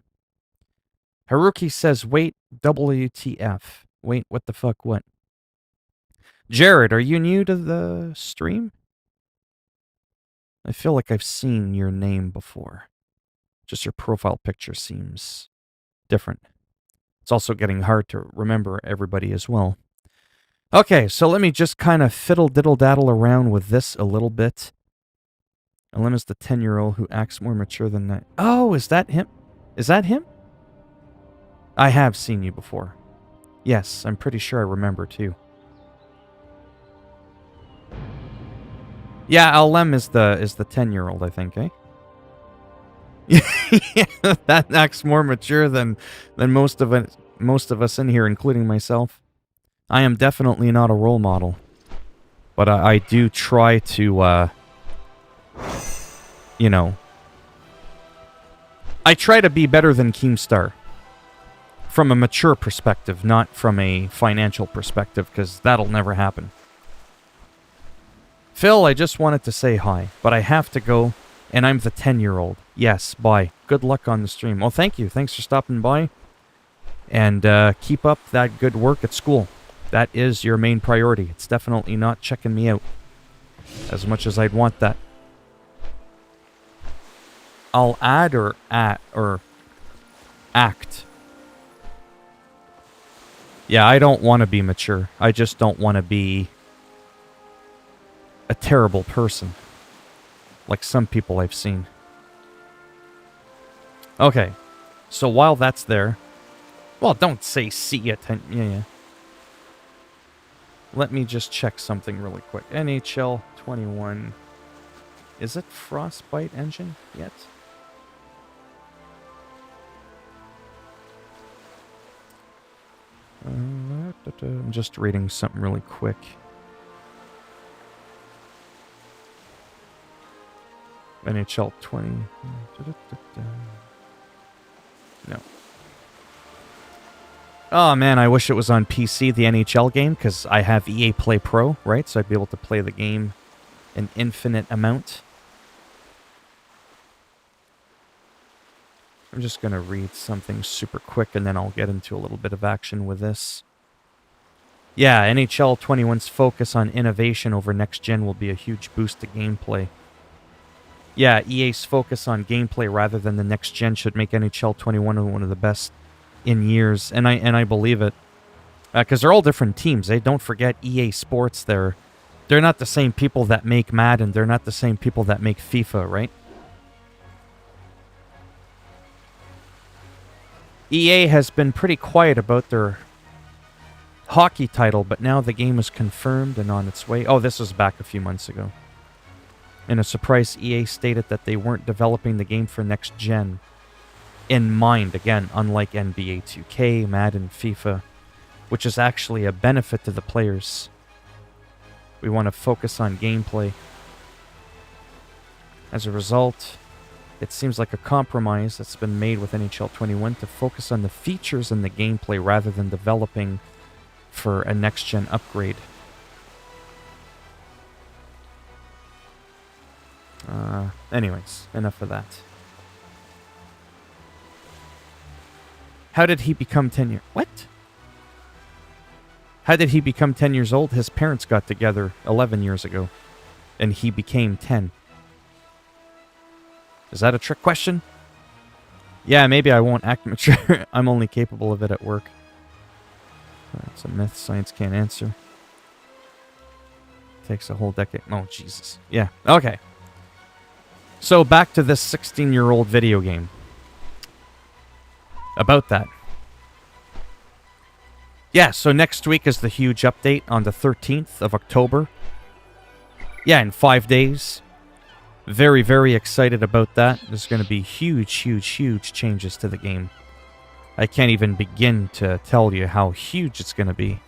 Haruki says, wait, WTF. Wait, what the fuck, what? Jared, are you new to the stream? I feel like I've seen your name before. Just your profile picture seems different. It's also getting hard to remember everybody as well. Okay, so let me just kind of fiddle-diddle-daddle around with this a little bit. Ellen is the 10-year-old who acts more mature than that. Oh, is that him? Is that him? I have seen you before. Yes, I'm pretty sure I remember too. Yeah, Alem is the 10-year-old, I think, eh? Yeah, that acts more mature than most of us in here, including myself. I am definitely not a role model, but I do try to, you know, I try to be better than Keemstar. From a mature perspective, not from a financial perspective, because that'll never happen. Phil, I just wanted to say hi, but I have to go, and I'm the 10-year-old. Yes, bye. Good luck on the stream. Well, thank you. Thanks for stopping by. And keep up that good work at school. That is your main priority. It's definitely not checking me out as much as I'd want that. I'll add or act. Yeah, I don't want to be mature. I just don't want to be a terrible person. Like some people I've seen. Okay. So while that's there... Well, don't say see ya. Yeah. Let me just check something really quick. NHL 21. Is it Frostbite engine yet? I'm just reading something really quick. NHL 20. No. Oh man, I wish it was on PC, the NHL game, because I have EA Play Pro, right? So I'd be able to play the game an infinite amount. I'm just going to read something super quick, and then I'll get into a little bit of action with this. Yeah, NHL 21's focus on innovation over next-gen will be a huge boost to gameplay. Yeah, EA's focus on gameplay rather than the next-gen should make NHL 21 one of the best in years, and I believe it. Because they're all different teams. Don't forget EA Sports, they're not the same people that make Madden, they're not the same people that make FIFA, right? EA has been pretty quiet about their hockey title, but now the game is confirmed and on its way. Oh, this was back a few months ago. In a surprise, EA stated that they weren't developing the game for next gen in mind, again, unlike NBA 2K, Madden, FIFA, which is actually a benefit to the players. We want to focus on gameplay. As a result, it seems like a compromise that's been made with NHL 21 to focus on the features and the gameplay rather than developing for a next-gen upgrade. Anyways, enough of that. How did he become 10 years... What? How did he become 10 years old? His parents got together 11 years ago, and he became 10. Is that a trick question? Yeah, maybe I won't act mature. I'm only capable of it at work. That's a myth science can't answer. Takes a whole decade. Oh, Jesus. Yeah, okay. So back to this 16-year-old video game. About that. Yeah, so next week is the huge update on the 13th of October. Yeah, in 5 days. Very, very excited about that. There's going to be huge, huge, huge changes to the game. I can't even begin to tell you how huge it's going to be.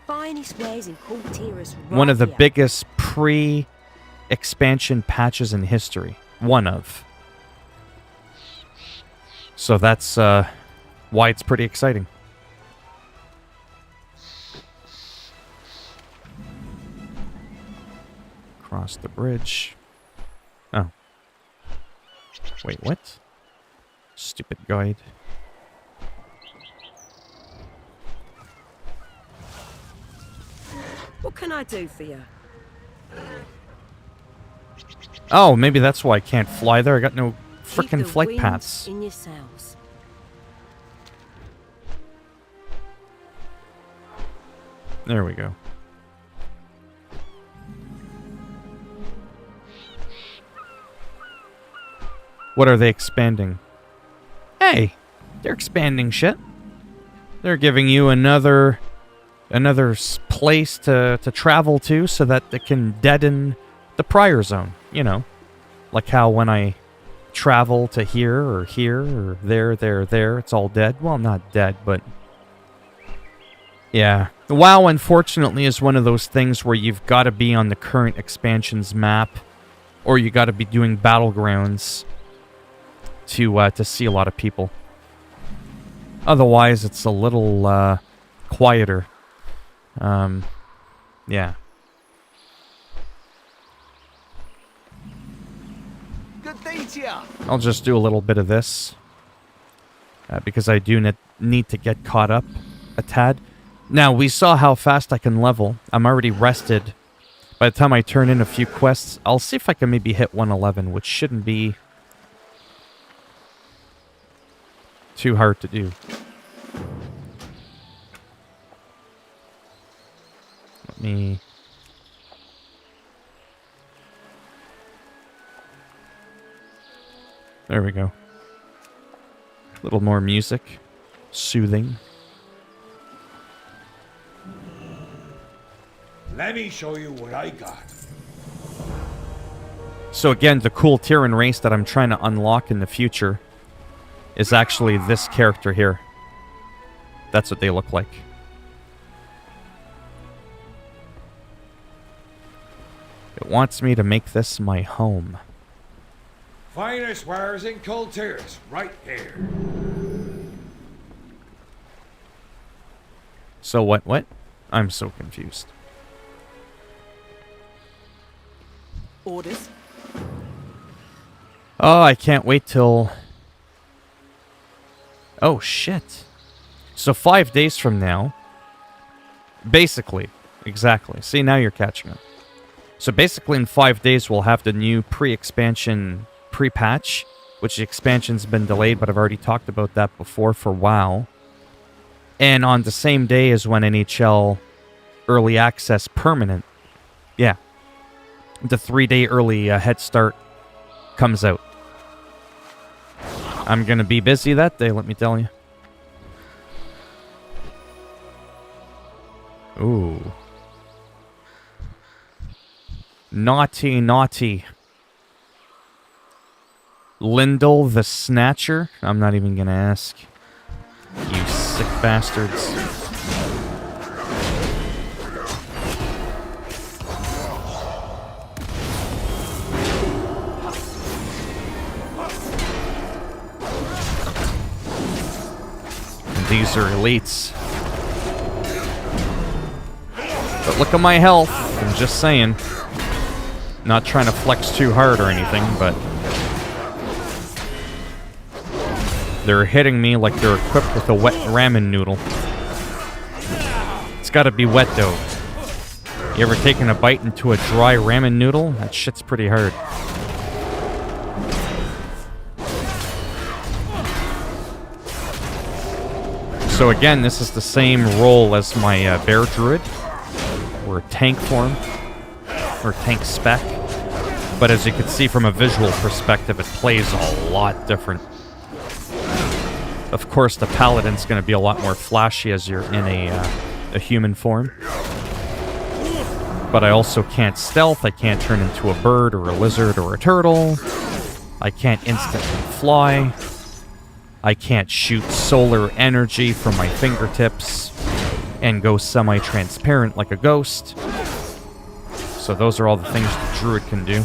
One of the biggest pre-expansion patches in history. One of. So that's why it's pretty exciting. Cross the bridge. Oh. Wait, what? Stupid guide. What can I do for you? Oh, maybe that's why I can't fly there. I got no Keep frickin' the flight wind paths. in your sails. There we go. What are they expanding? Hey, they're expanding shit. They're giving you another place to travel to so that they can deaden the prior zone, you know. Like how when I travel to here or there, it's all dead. Well, not dead, but yeah. WoW, unfortunately, is one of those things where you've got to be on the current expansion's map, or you got to be doing battlegrounds to see a lot of people. Otherwise, it's a little quieter. Yeah. Good day to ya. I'll just do a little bit of this. Because I do need to get caught up a tad. Now, we saw how fast I can level. I'm already rested. By the time I turn in a few quests, I'll see if I can maybe hit 111, which shouldn't be too hard to do. Let me... There we go. A little more music. Soothing. Let me show you what I got. So again, the cool Tyran race that I'm trying to unlock in the future is actually this character here. That's what they look like. It wants me to make this my home. Finest wares in Cultures, right here. So what? I'm so confused. Orders? Oh, I can't wait till... Oh, shit. So 5 days from now... Basically. Exactly. See, now you're catching up. So basically in 5 days we'll have the new pre-expansion pre-patch, which the expansion's been delayed, but I've already talked about that before for WoW. And on the same day as when NHL Early Access Permanent, yeah, the 3-day early head start comes out. I'm going to be busy that day, let me tell you. Ooh. Naughty, naughty. Lyndall the Snatcher? I'm not even going to ask. You sick bastards. These are elites. But look at my health. I'm just saying. Not trying to flex too hard or anything, but... They're hitting me like they're equipped with a wet ramen noodle. It's gotta be wet, though. You ever taken a bite into a dry ramen noodle? That shit's pretty hard. So again, this is the same role as my Bear Druid, or tank form, or tank spec. But as you can see from a visual perspective, it plays a lot different. Of course, the Paladin's going to be a lot more flashy as you're in a human form. But I also can't stealth, I can't turn into a bird or a lizard or a turtle. I can't instantly fly. I can't shoot solar energy from my fingertips and go semi-transparent like a ghost. So those are all the things the Druid can do.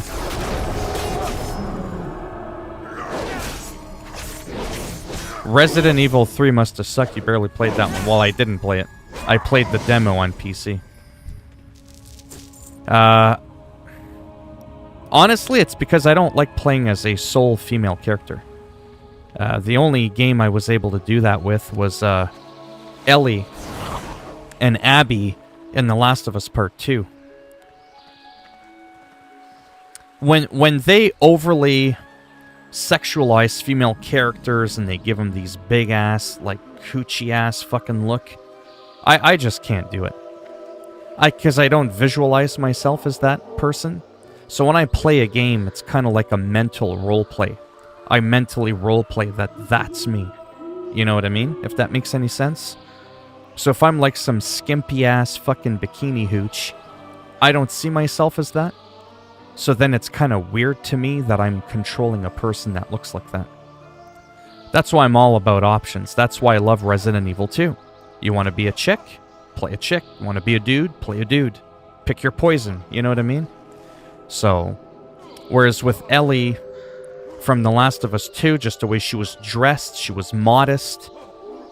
Resident Evil 3 must have sucked. You barely played that one. Well, I didn't play it. I played the demo on PC. Honestly, it's because I don't like playing as a sole female character. The only game I was able to do that with was Ellie and Abby in The Last of Us Part 2. When they overly sexualize female characters and they give them these big ass, like coochie ass fucking look, I just can't do it. Because I don't visualize myself as that person. So when I play a game, it's kind of like a mental role play. I mentally role play that that's me. You know what I mean? If that makes any sense. So if I'm like some skimpy ass fucking bikini hooch, I don't see myself as that. So then it's kind of weird to me that I'm controlling a person that looks like that. That's why I'm all about options. That's why I love Resident Evil 2. You want to be a chick? Play a chick. You want to be a dude? Play a dude. Pick your poison. You know what I mean? So, whereas with Ellie from The Last of Us 2, just the way she was dressed, she was modest.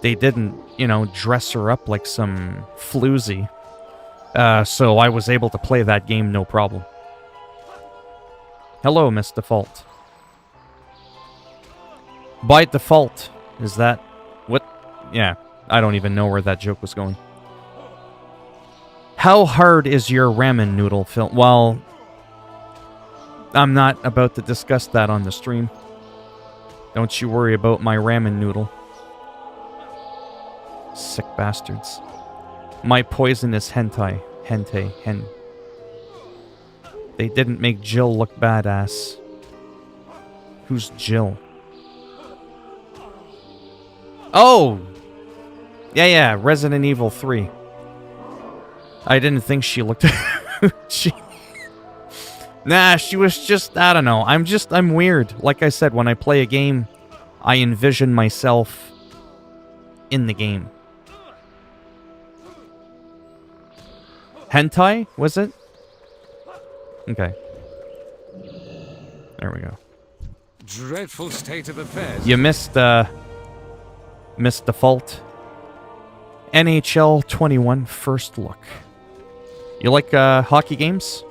They didn't, you know, dress her up like some floozy. So I was able to play that game no problem. Hello, Miss Default. By default, is that... what? Yeah, I don't even know where that joke was going. How hard is your ramen noodle, Phil? Well, I'm not about to discuss that on the stream. Don't you worry about my ramen noodle. Sick bastards. My poison is hentai. Hen. They didn't make Jill look badass. Who's Jill? Oh! Yeah, Resident Evil 3. I didn't think she looked... Nah, she was just... I don't know. I'm weird. Like I said, when I play a game, I envision myself in the game. Hentai, was it? Okay. There we go. Dreadful state of affairs. You missed Default. NHL 21 first look. You like hockey games?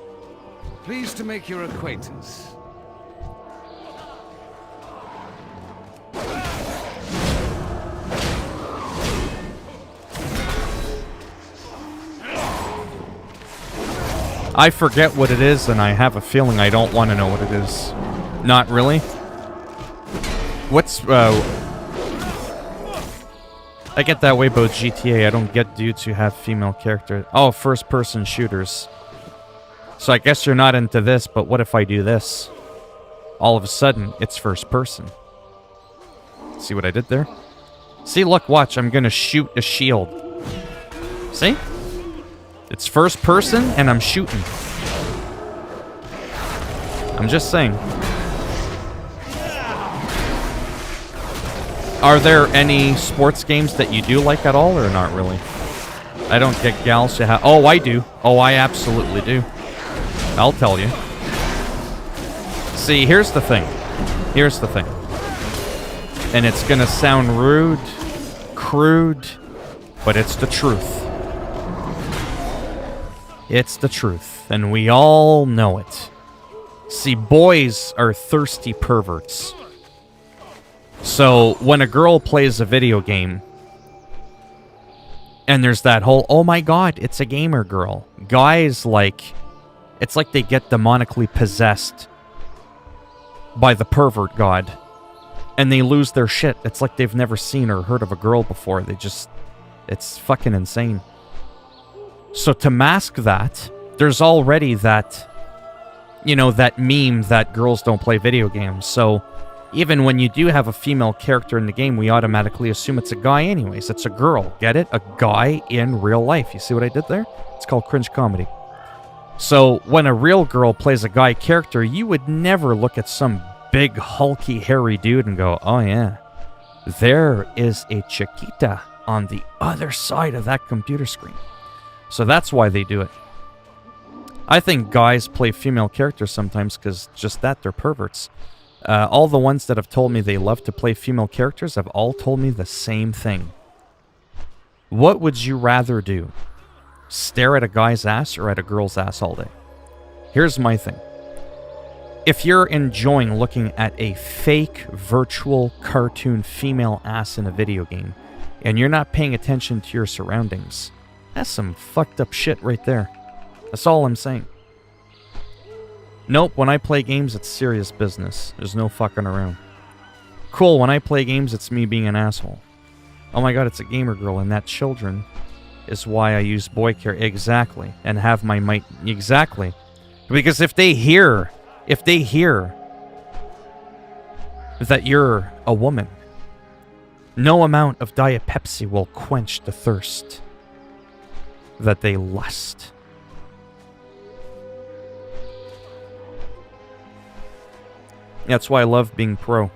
Pleased to make your acquaintance. I forget what it is, and I have a feeling I don't want to know what it is. Not really? What's, I get that way about GTA. I don't get dudes who have female characters. Oh, first-person shooters. So I guess you're not into this, but what if I do this? All of a sudden, it's first-person. See what I did there? See, look, watch. I'm gonna shoot a shield. See? It's first person, and I'm shooting. I'm just saying. Are there any sports games that you do like at all, or not really? I don't get gals to have... Oh, I do. Oh, I absolutely do. I'll tell you. See, here's the thing. Here's the thing. And it's gonna sound rude, crude, but it's the truth. It's the truth, and we all know it. See, boys are thirsty perverts. So, when a girl plays a video game, and there's that whole, oh my god, it's a gamer girl. Guys, like, it's like they get demonically possessed by the pervert god, and they lose their shit. It's like they've never seen or heard of a girl before. They just, it's fucking insane. So to mask that, there's already that, you know, that meme that girls don't play video games. So even when you do have a female character in the game, we automatically assume it's a guy anyways. It's a girl. Get it? A guy in real life. You see what I did there? It's called cringe comedy. So when a real girl plays a guy character, you would never look at some big, hulky, hairy dude and go, oh yeah, there is a Chiquita on the other side of that computer screen. So that's why they do it. I think guys play female characters sometimes because just that, they're perverts. All the ones that have told me they love to play female characters have all told me the same thing. What would you rather do? Stare at a guy's ass or at a girl's ass all day? Here's my thing. If you're enjoying looking at a fake, virtual, cartoon female ass in a video game, and you're not paying attention to your surroundings, That's some fucked up shit right there. That's all I'm saying. Nope, when I play games, it's serious business. There's no fucking around. Cool, when I play games, it's me being an asshole. Oh my god, it's a gamer girl, and that children is why I use boy care. Exactly. And have my mic. Exactly. Because if they hear that you're a woman, no amount of Diet Pepsi will quench the thirst that they lust. That's why I love being pro.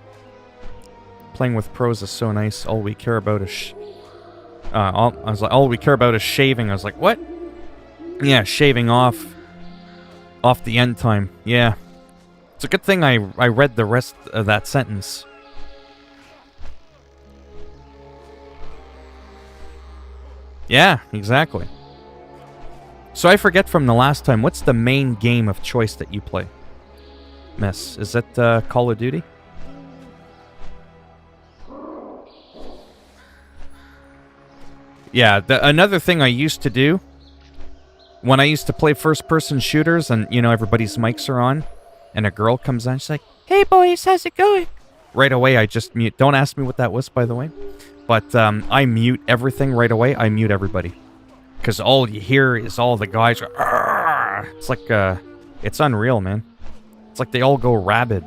Playing with pros is so nice. All we care about is all we care about is shaving. I was like, what? Yeah, shaving off the end time. Yeah. It's a good thing I read the rest of that sentence. Yeah, exactly. So I forget from the last time, what's the main game of choice that you play? Miss, is it Call of Duty? Yeah, another thing I used to do, when I used to play first-person shooters and, you know, everybody's mics are on, and a girl comes on, she's like, "Hey boys, how's it going?" Right away, I just mute. Don't ask me what that was, by the way. But I mute everything right away. I mute everybody. Because all you hear is all the guys go, "Argh!" It's like, it's unreal, man. It's like they all go rabid.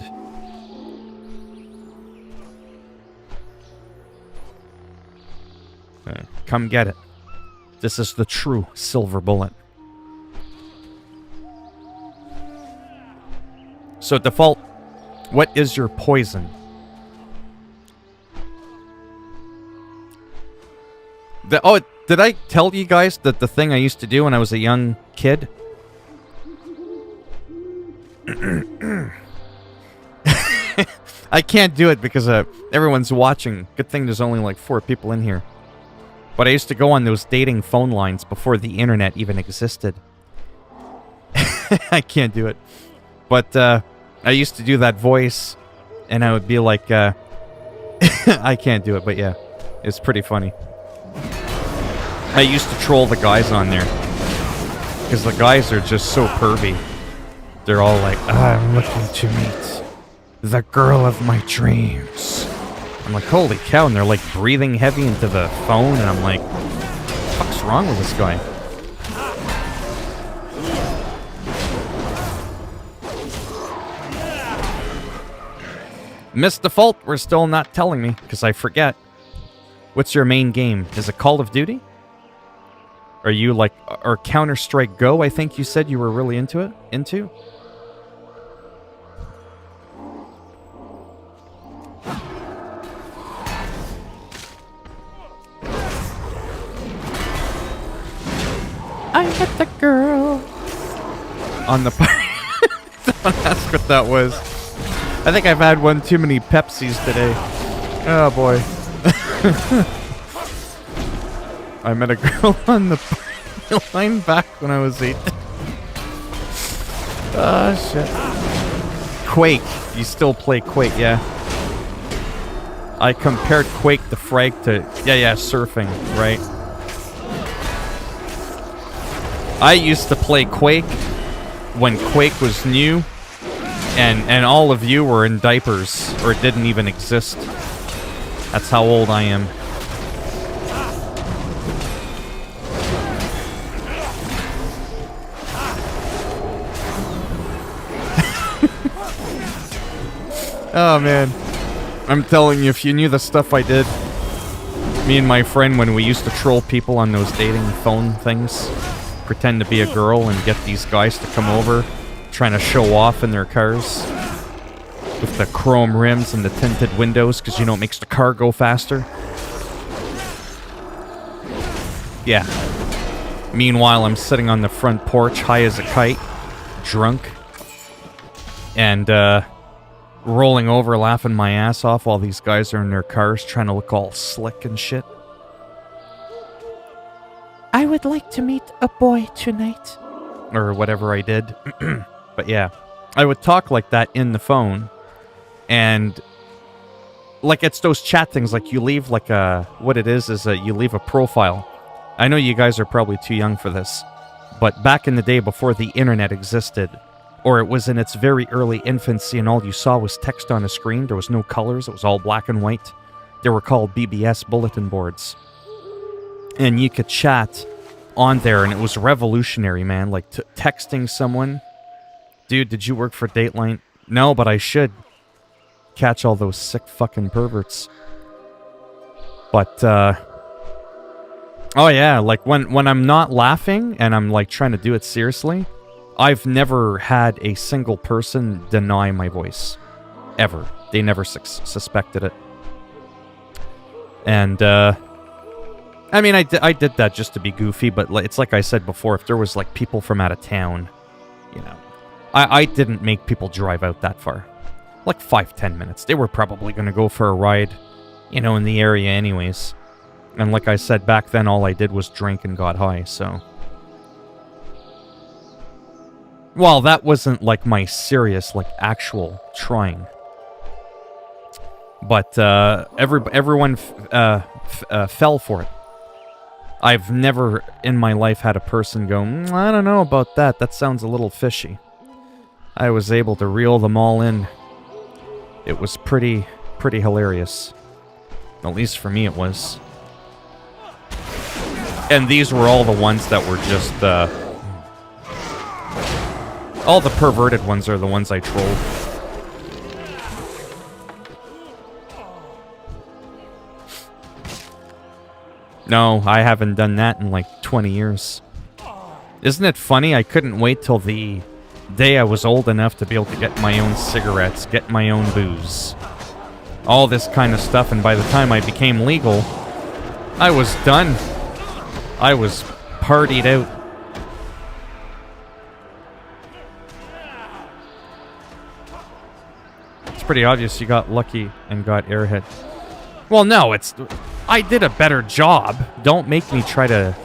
Come get it. This is the true silver bullet. So default, what is your poison? Did I tell you guys that the thing I used to do when I was a young kid? I can't do it because everyone's watching. Good thing there's only like 4 people in here. But I used to go on those dating phone lines before the internet even existed. I can't do it. But I used to do that voice, and I would be like, I can't do it, but yeah. It's pretty funny. I used to troll the guys on there. Because the guys are just so pervy. They're all like, "I'm looking to meet the girl of my dreams." I'm like, holy cow, and they're like breathing heavy into the phone, and I'm like, what the fuck's wrong with this guy? Miss Default, we're still not telling me, because I forget. What's your main game? Is it Call of Duty? Are you like, or Counter-Strike Go, I think you said you were really into it? Into? I hit the girl on the party. Don't ask what that was. I think I've had one too many Pepsis today. Oh boy. I met a girl on the party line back when I was 8. Oh shit. Quake. You still play Quake, yeah. I compared Quake the Frag to surfing, right? I used to play Quake when Quake was new, and all of you were in diapers, or didn't even exist. That's how old I am. Oh man. I'm telling you, if you knew the stuff I did, me and my friend, when we used to troll people on those dating phone things, pretend to be a girl and get these guys to come over, trying to show off in their cars with the chrome rims and the tinted windows, because, you know, it makes the car go faster. Yeah. Meanwhile, I'm sitting on the front porch, high as a kite, drunk, and rolling over, laughing my ass off while these guys are in their cars trying to look all slick and shit. I would like to meet a boy tonight. Or whatever I did. But yeah, I would talk like that in the phone. And like, it's those chat things, like you leave like a, what it is you leave a profile. I know you guys are probably too young for this, but back in the day before the internet existed, or it was in its very early infancy and all you saw was text on a screen, there was no colors, it was all black and white. They were called BBS bulletin boards. And you could chat on there, and it was revolutionary, man. Like, texting someone. Dude, did you work for Dateline? No, but I should. Catch all those sick fucking perverts. But, oh yeah, like, when I'm not laughing, and I'm, like, trying to do it seriously, I've never had a single person deny my voice. Ever. They never suspected it. And, I mean, I did that just to be goofy, but it's like I said before, if there was, like, people from out of town, you know, I didn't make people drive out that far. Like 5-10 minutes. They were probably going to go for a ride, you know, in the area anyways. And like I said, back then all I did was drink and got high, so... Well, that wasn't, like, my serious, like, actual trying. But, everyone fell for it. I've never in my life had a person go, I don't know about that, that sounds a little fishy. I was able to reel them all in. It was pretty hilarious. At least for me it was. And these were all the ones that were just, all the perverted ones are the ones I trolled. No, I haven't done that in like 20 years. Isn't it funny? I couldn't wait till the day I was old enough to be able to get my own cigarettes, get my own booze. All this kind of stuff, and by the time I became legal, I was done. I was partied out. It's pretty obvious you got lucky and got airhead. Well, no, it's... I did a better job. Don't make me try to...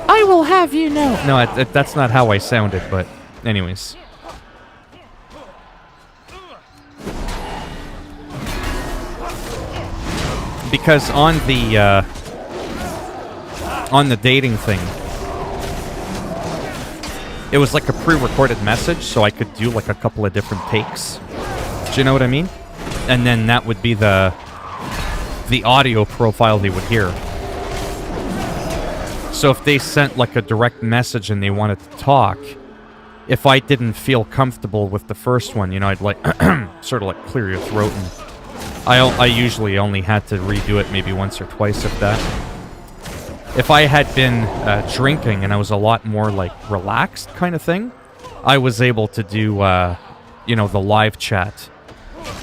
I will have you know... No, that's not how I sounded, but... Anyways. Because on the dating thing, it was like a pre-recorded message, so I could do like a couple of different takes. Do you know what I mean? And then that would be the audio profile they would hear. So if they sent like a direct message and they wanted to talk, if I didn't feel comfortable with the first one, you know, I'd like sort of like clear your throat, and I usually only had to redo it maybe once or twice, if that. If I had been drinking and I was a lot more like relaxed kind of thing, I was able to do, you know, the live chat.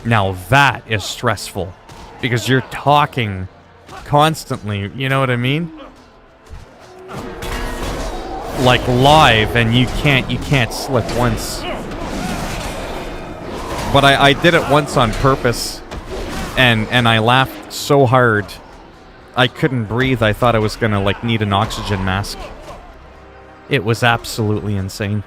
Now that is stressful because you're talking constantly, you know what I mean? Like live, and you can't slip once. But I did it once on purpose, and I laughed so hard I couldn't breathe. I thought I was gonna like need an oxygen mask. It was absolutely insane.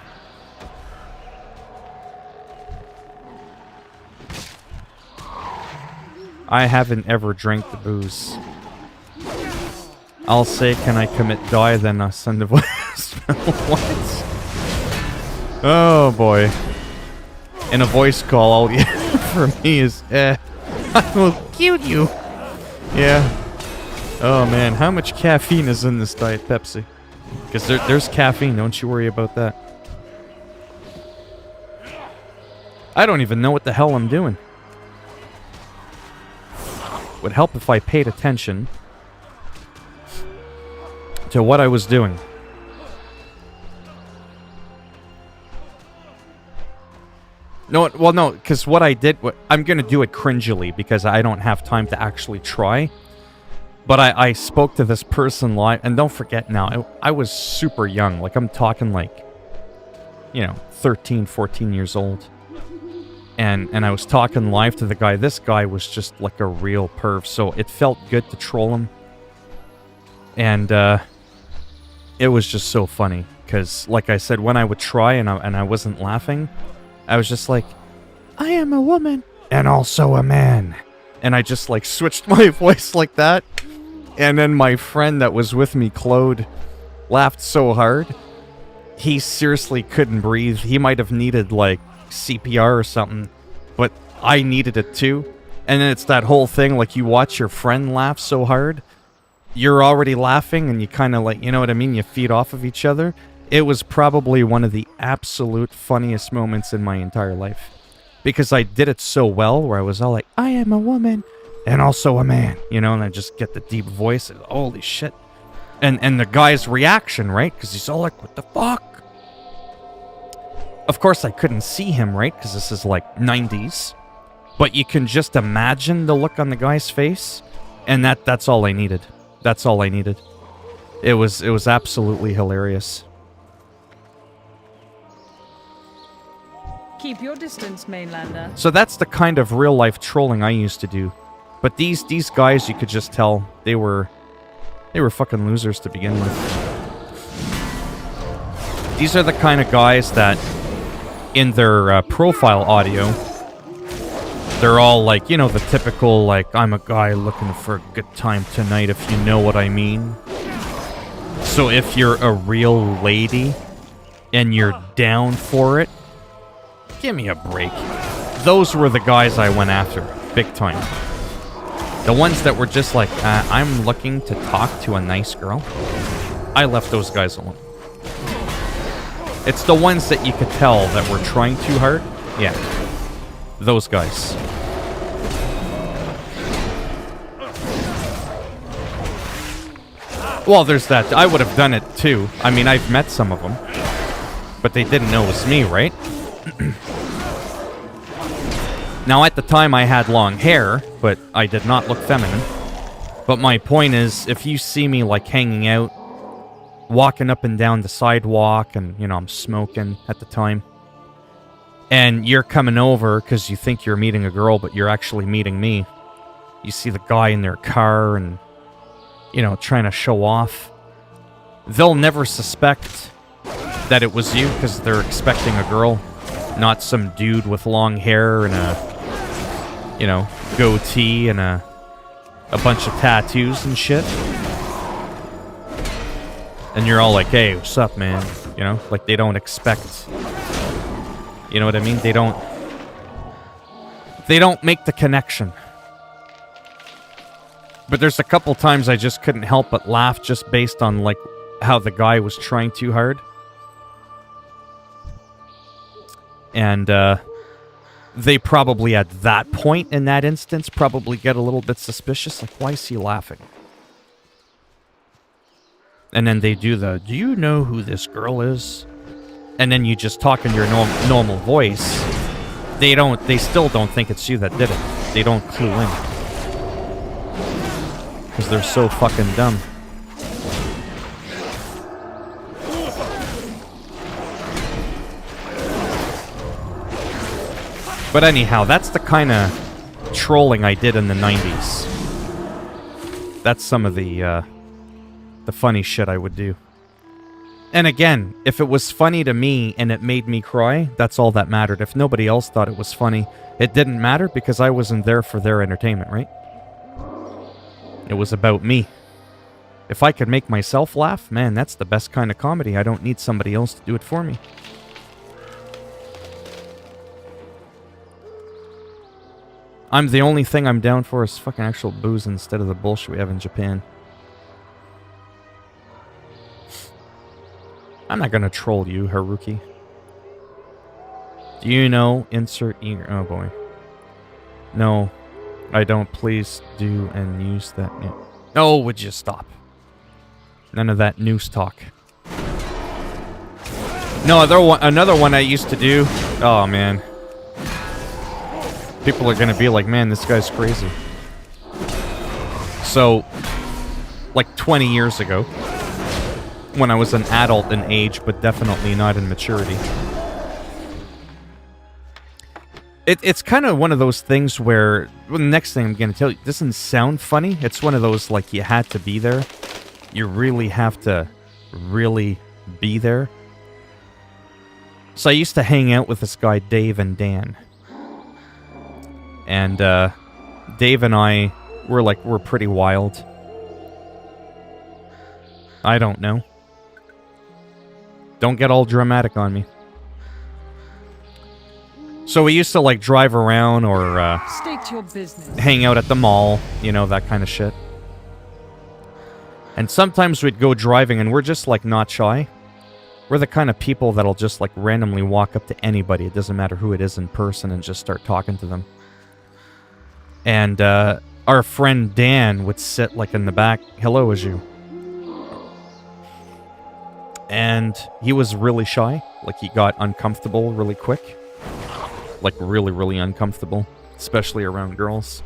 I haven't ever drank the booze. I'll say, can I commit die, then I'll send a voice. What? Oh boy. In a voice call, all you for me is, I will kill you. Yeah. Oh man, how much caffeine is in this Diet Pepsi? Because there's caffeine, don't you worry about that. I don't even know what the hell I'm doing. Would help if I paid attention to what I was doing. No, well, no, because what I did, I'm going to do it cringily because I don't have time to actually try. But I spoke to this person live, and don't forget now, I was super young. Like, I'm talking like, you know, 13, 14 years old. And I was talking live to the guy. This guy was just like a real perv, so it felt good to troll him. And it was just so funny, because like I said, when I would try and I wasn't laughing, I was just like, I am a woman and also a man. And I just like switched my voice like that. And then my friend that was with me, Claude, laughed so hard, he seriously couldn't breathe. He might have needed, like, CPR or something, but I needed it too. And then it's that whole thing, like, you watch your friend laugh so hard, you're already laughing, and you kind of, like, you know what I mean? You feed off of each other. It was probably one of the absolute funniest moments in my entire life. Because I did it so well, where I was all like, I am a woman, and also a man, you know, and I just get the deep voice, and holy shit. And the guy's reaction, right? Because he's all like, what the fuck? Of course, I couldn't see him, right? Because this is like 90s. But you can just imagine the look on the guy's face. And that's all I needed. That's all I needed. It was absolutely hilarious. Keep your distance, mainlander. So that's the kind of real-life trolling I used to do. But these guys, you could just tell, they were fucking losers to begin with. These are the kind of guys that, in their profile audio, they're all like, you know, the typical, like, I'm a guy looking for a good time tonight, if you know what I mean. So if you're a real lady, and you're down for it, give me a break. Those were the guys I went after, big time. The ones that were just like, I'm looking to talk to a nice girl, I left those guys alone. It's the ones that you could tell that were trying too hard. Yeah. Those guys. Well, there's that. I would have done it too. I mean, I've met some of them. But they didn't know it was me, right? Now, at the time, I had long hair, but I did not look feminine. But my point is, if you see me, like, hanging out, walking up and down the sidewalk, and, you know, I'm smoking at the time, and you're coming over because you think you're meeting a girl, but you're actually meeting me. You see the guy in their car and, you know, trying to show off. They'll never suspect that it was you because they're expecting a girl, not some dude with long hair and a, you know, goatee and a bunch of tattoos and shit. And you're all like, hey, what's up, man? You know, like they don't expect, you know what I mean? They don't make the connection. But there's a couple times I just couldn't help but laugh just based on, like, how the guy was trying too hard. And, they probably at that point in that instance probably get a little bit suspicious. Like, why is he laughing? And then they do the, do you know who this girl is? And then you just talk in your normal voice. They still don't think it's you that did it. They don't clue in. Because they're so fucking dumb. But anyhow, that's the kind of trolling I did in the 90s. That's some of the funny shit I would do. And again, if it was funny to me and it made me cry, that's all that mattered. If nobody else thought it was funny, it didn't matter because I wasn't there for their entertainment, right? It was about me. If I could make myself laugh, man, that's the best kind of comedy. I don't need somebody else to do it for me. The only thing I'm down for is fucking actual booze instead of the bullshit we have in Japan. I'm not gonna troll you, Haruki. Do you know insert ear? Oh boy. No, I don't. Please do and use that. Oh, would you stop? None of that news talk. No, another one I used to do. Oh man. People are gonna be like, man, this guy's crazy. So, like 20 years ago, when I was an adult in age, but definitely not in maturity. It's kind of one of those things where, well, the next thing I'm going to tell you, doesn't sound funny. It's one of those, like, you had to be there. You really have to really be there. So I used to hang out with this guy, Dave and Dan. And Dave and I, we're pretty wild. I don't know. Don't get all dramatic on me. So we used to like drive around or State your business. hang out at the mall, you know, that kind of shit. And sometimes we'd go driving and we're just like not shy. We're the kind of people that'll just like randomly walk up to anybody, it doesn't matter who it is in person, and just start talking to them. And our friend Dan would sit like in the back. Hello, Aju. And he was really shy. Like he got uncomfortable really quick. Like really, really uncomfortable. Especially around girls.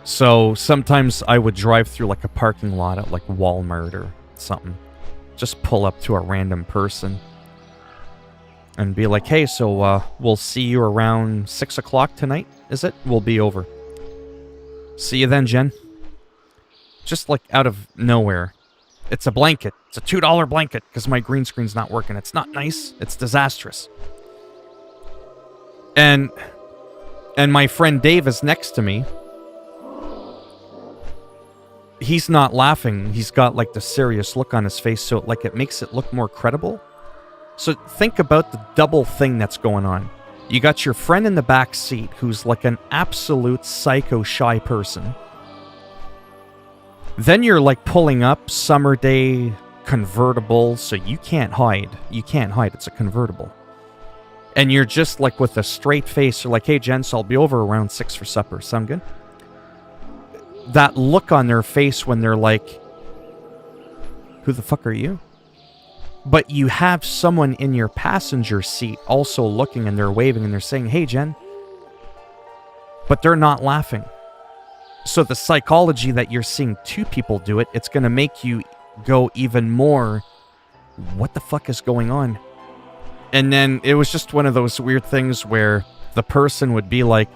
So sometimes I would drive through like a parking lot at like Walmart or something. Just pull up to a random person. And be like, hey, so we'll see you around 6 o'clock tonight, is it? We'll be over. See you then, Jen. Just like out of nowhere. It's a blanket. It's a $2 blanket because my green screen's not working. It's not nice. It's disastrous. And my friend Dave is next to me. He's not laughing. He's got like the serious look on his face, so like it makes it look more credible. So think about the double thing that's going on. You got your friend in the back seat who's like an absolute psycho shy person. Then you're like pulling up summer day convertible, so you can't hide. You can't hide. It's a convertible. And you're just like with a straight face. You're like, hey, Jen, so I'll be over around 6 for supper. Sound good? That look on their face when they're like, who the fuck are you? But you have someone in your passenger seat also looking and they're waving and they're saying, hey, Jen. But they're not laughing. So the psychology that you're seeing two people do it, it's going to make you go even more, what the fuck is going on? And then it was just one of those weird things where the person would be like,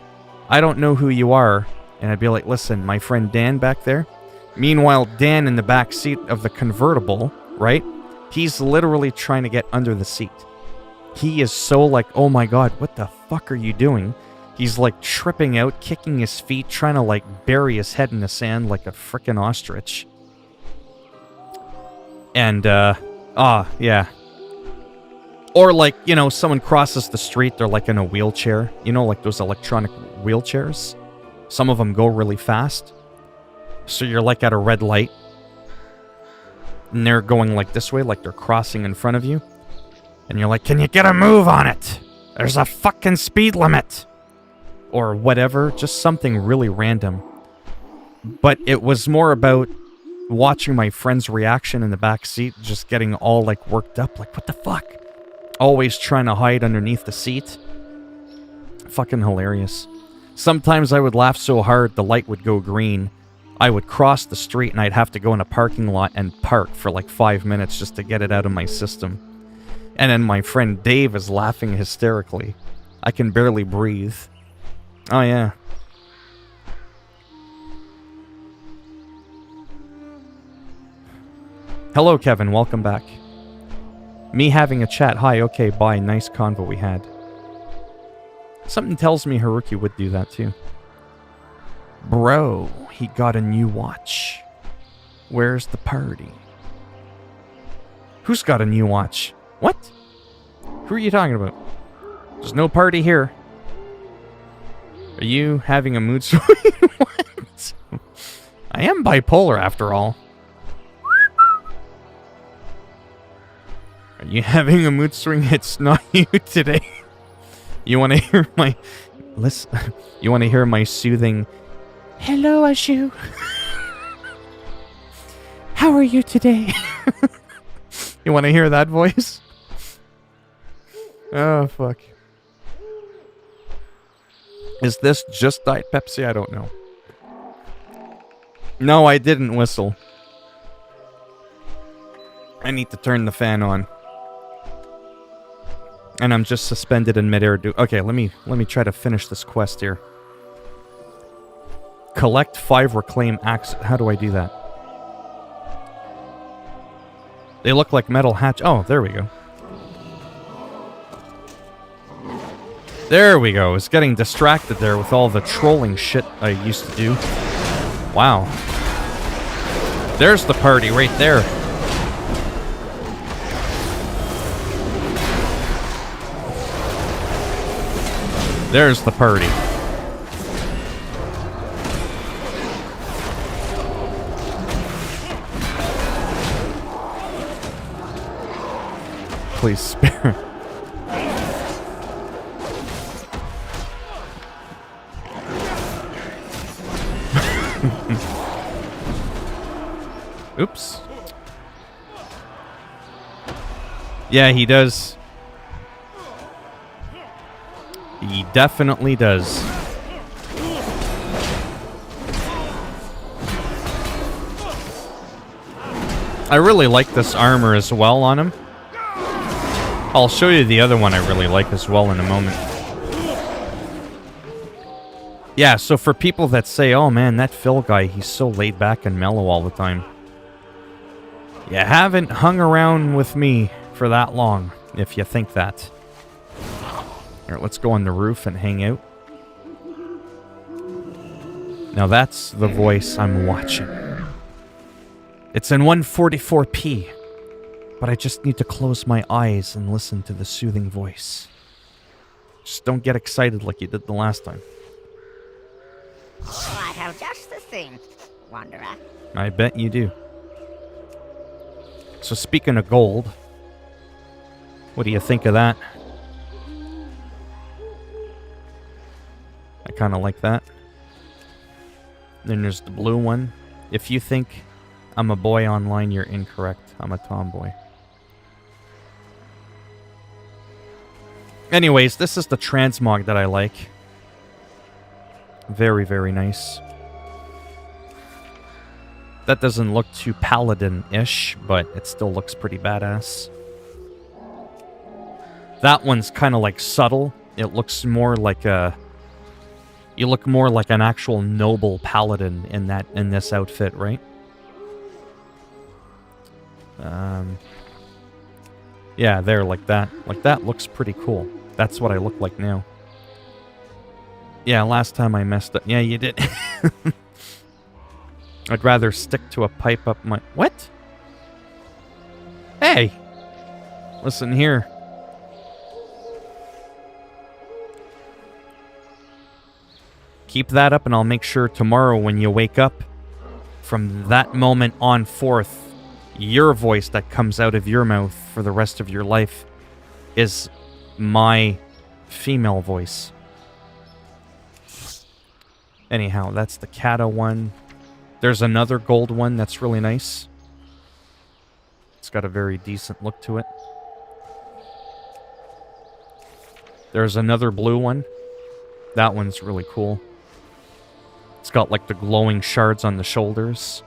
I don't know who you are. And I'd be like, listen, my friend Dan back there. Meanwhile, Dan in the back seat of the convertible, right? He's literally trying to get under the seat. He is so like, oh my god, what the fuck are you doing? He's like tripping out, kicking his feet, trying to like bury his head in the sand like a frickin' ostrich. And, yeah. Or like, you know, someone crosses the street, they're like in a wheelchair. You know, like those electronic wheelchairs? Some of them go really fast. So you're like at a red light. And they're going like this way, like they're crossing in front of you. And you're like, can you get a move on it? There's a fucking speed limit. Or whatever, just something really random. But it was more about watching my friend's reaction in the back seat, just getting all like worked up, like what the fuck? Always trying to hide underneath the seat. Fucking hilarious. Sometimes I would laugh so hard the light would go green. I would cross the street and I'd have to go in a parking lot and park for like 5 minutes just to get it out of my system. And then my friend Dave is laughing hysterically. I can barely breathe. Oh yeah. Hello Kevin, welcome back. Me having a chat. Hi, okay, bye. Nice convo we had. Something tells me Haruki would do that too. Bro, he got a new watch. Where's the party? Who's got a new watch? What? Who are you talking about? There's no party here. Are you having a mood swing? What? I am bipolar after all. Are you having a mood swing? It's not you today. You want to hear my... Listen, you want to hear my soothing... Hello, Ashu. How are you today? You want to hear that voice? Oh, fuck. Is this just Diet Pepsi? I don't know. No, I didn't whistle. I need to turn the fan on. And I'm just suspended in midair. Okay, let me try to finish this quest here. Collect 5 reclaim axe. How do I do that? They look like metal hatch. Oh, there we go. There we go. I was getting distracted there with all the trolling shit I used to do. Wow. There's the party right there. There's the party. Please spare. Oops. Yeah, he does. He definitely does. I really like this armor as well on him. I'll show you the other one I really like as well in a moment. Yeah, so for people that say, oh man, that Phil guy, he's so laid back and mellow all the time. You haven't hung around with me for that long, if you think that. Here, let's go on the roof and hang out. Now that's the voice I'm watching. It's in 144p, but I just need to close my eyes and listen to the soothing voice. Just don't get excited like you did the last time. Oh, I have just the thing, Wanderer. I bet you do. So speaking of gold, what do you think of that? I kind of like that. Then there's the blue one. If you think I'm a boy online, you're incorrect. I'm a tomboy. Anyways, this is the transmog that I like. Very, very nice. That doesn't look too paladin-ish, but it still looks pretty badass. That one's kind of like subtle. It looks more like a... You look more like an actual noble paladin in this outfit, right? Yeah, there, like that. Like, that looks pretty cool. That's what I look like now. Yeah, last time I messed up. Yeah, you did. I'd rather stick to a pipe up my... What? Hey! Listen here. Keep that up and I'll make sure tomorrow when you wake up, from that moment on forth, your voice that comes out of your mouth for the rest of your life is my female voice. Anyhow, that's the Kata one. There's another gold one that's really nice. It's got a very decent look to it. There's another blue one. That one's really cool. It's got like the glowing shards on the shoulders.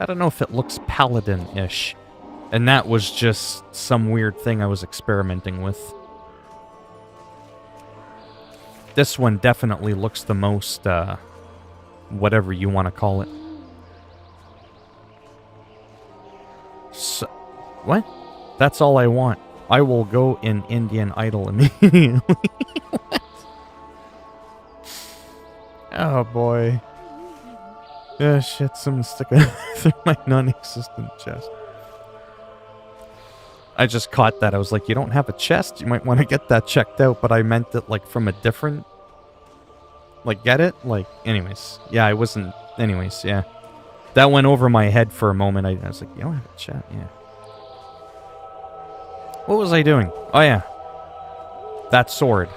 I don't know if it looks paladin-ish. And that was just some weird thing I was experimenting with. This one definitely looks the most, whatever you want to call it. So, what? That's all I want. I will go in Indian Idol immediately. What? Oh boy. Yeah, shit, someone's sticking through my non-existent chest. I just caught that. I was like, you don't have a chest? You might want to get that checked out, but I meant it like from a different... Like, get it? Like, anyways. Yeah, I wasn't... Anyways, yeah. That went over my head for a moment. I was like, you don't have a chat? Yeah. What was I doing? Oh, yeah. That sword.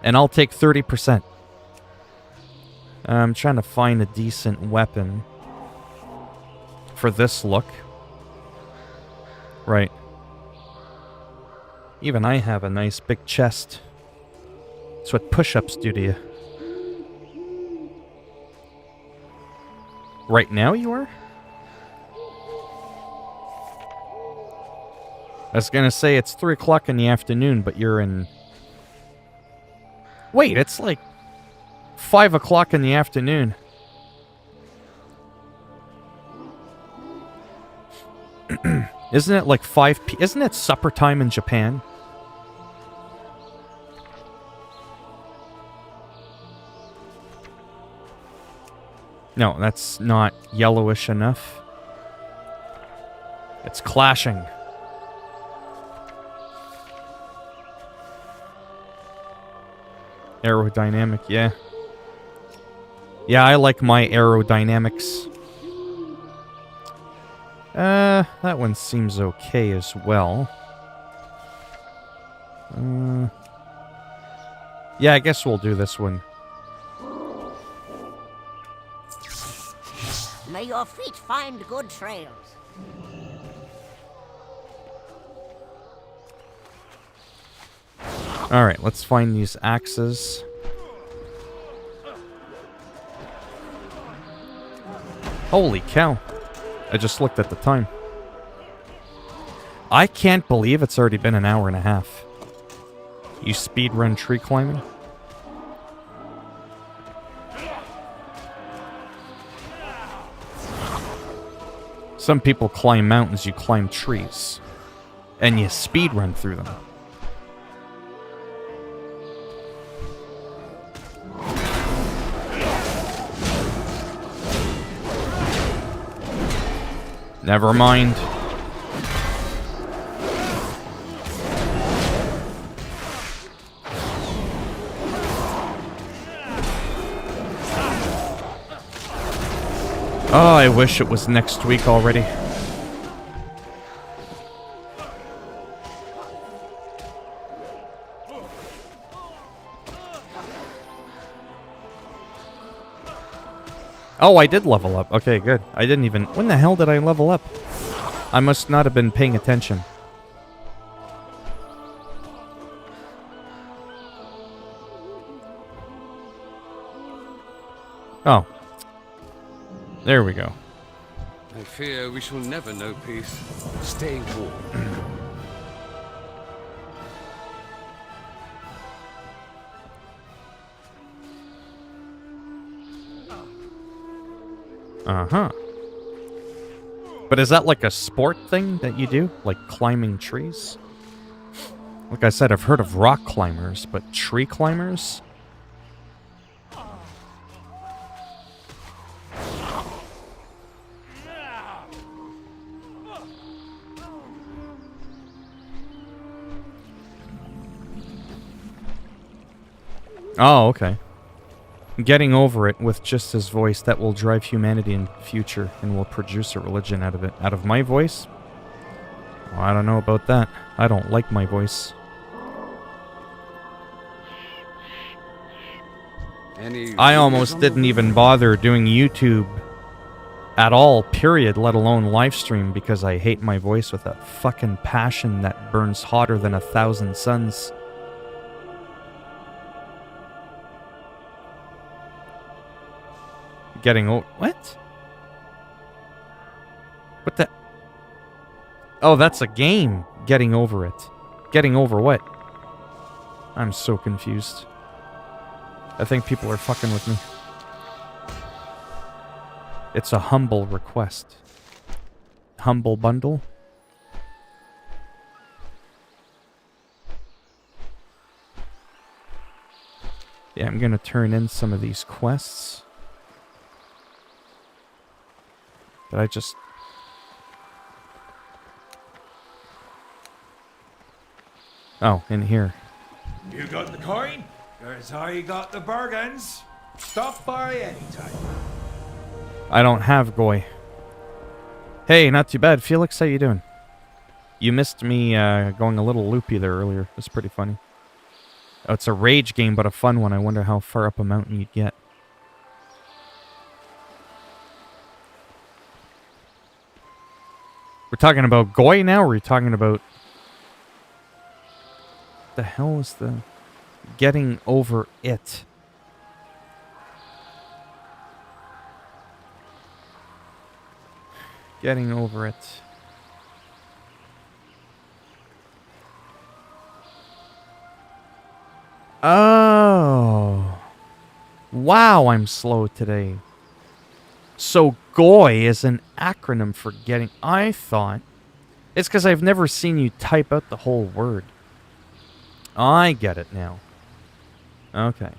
And I'll take 30%. I'm trying to find a decent weapon for this look. Right. Even I have a nice big chest. That's what push-ups do to you. Right now you are? I was gonna say it's 3 o'clock in the afternoon, but you're in... Wait, it's like 5 o'clock in the afternoon. Isn't it like 5 p... Isn't it supper time in Japan? No, that's not yellowish enough. It's clashing. Aerodynamic, yeah. Yeah, I like my aerodynamics. That one seems okay as well. Yeah, I guess we'll do this one. May your feet find good trails. Alright, let's find these axes. Holy cow. I just looked at the time. I can't believe it's already been an hour and a half. You speedrun tree climbing? Some people climb mountains, you climb trees. And you speedrun through them. Never mind. Oh, I wish it was next week already. Oh, I did level up. Okay, good. I didn't even... When the hell did I level up? I must not have been paying attention. Oh. There we go. I fear we shall never know peace. Stay warm. Uh-huh. But is that like a sport thing that you do? Like climbing trees? Like I said, I've heard of rock climbers, but tree climbers? Oh, okay. Getting over it with just his voice that will drive humanity in future and will produce a religion out of it. Out of my voice? Well, I don't know about that. I don't like my voice. I almost didn't even bother doing YouTube at all, period, let alone LiveStream, because I hate my voice with a fucking passion that burns hotter than 1,000 suns. Getting over... What? What the... Oh, that's a game. Getting over it. Getting over what? I'm so confused. I think people are fucking with me. It's a humble request. Humble bundle? Yeah, I'm gonna turn in some of these quests. Did I just... Oh, in here. You got the coin? Here's how you got the bargains. Stop by anytime. I don't have Goy. Hey, not too bad. Felix, how you doing? You missed me going a little loopy there earlier. It was pretty funny. Oh, it's a rage game, but a fun one. I wonder how far up a mountain you'd get. We're talking about Goy now, or are we talking about... What the hell is the... Getting over it? Getting over it. Oh. Wow, I'm slow today. So GOY is an acronym for getting... I thought... It's because I've never seen you type out the whole word. I get it now. Okay.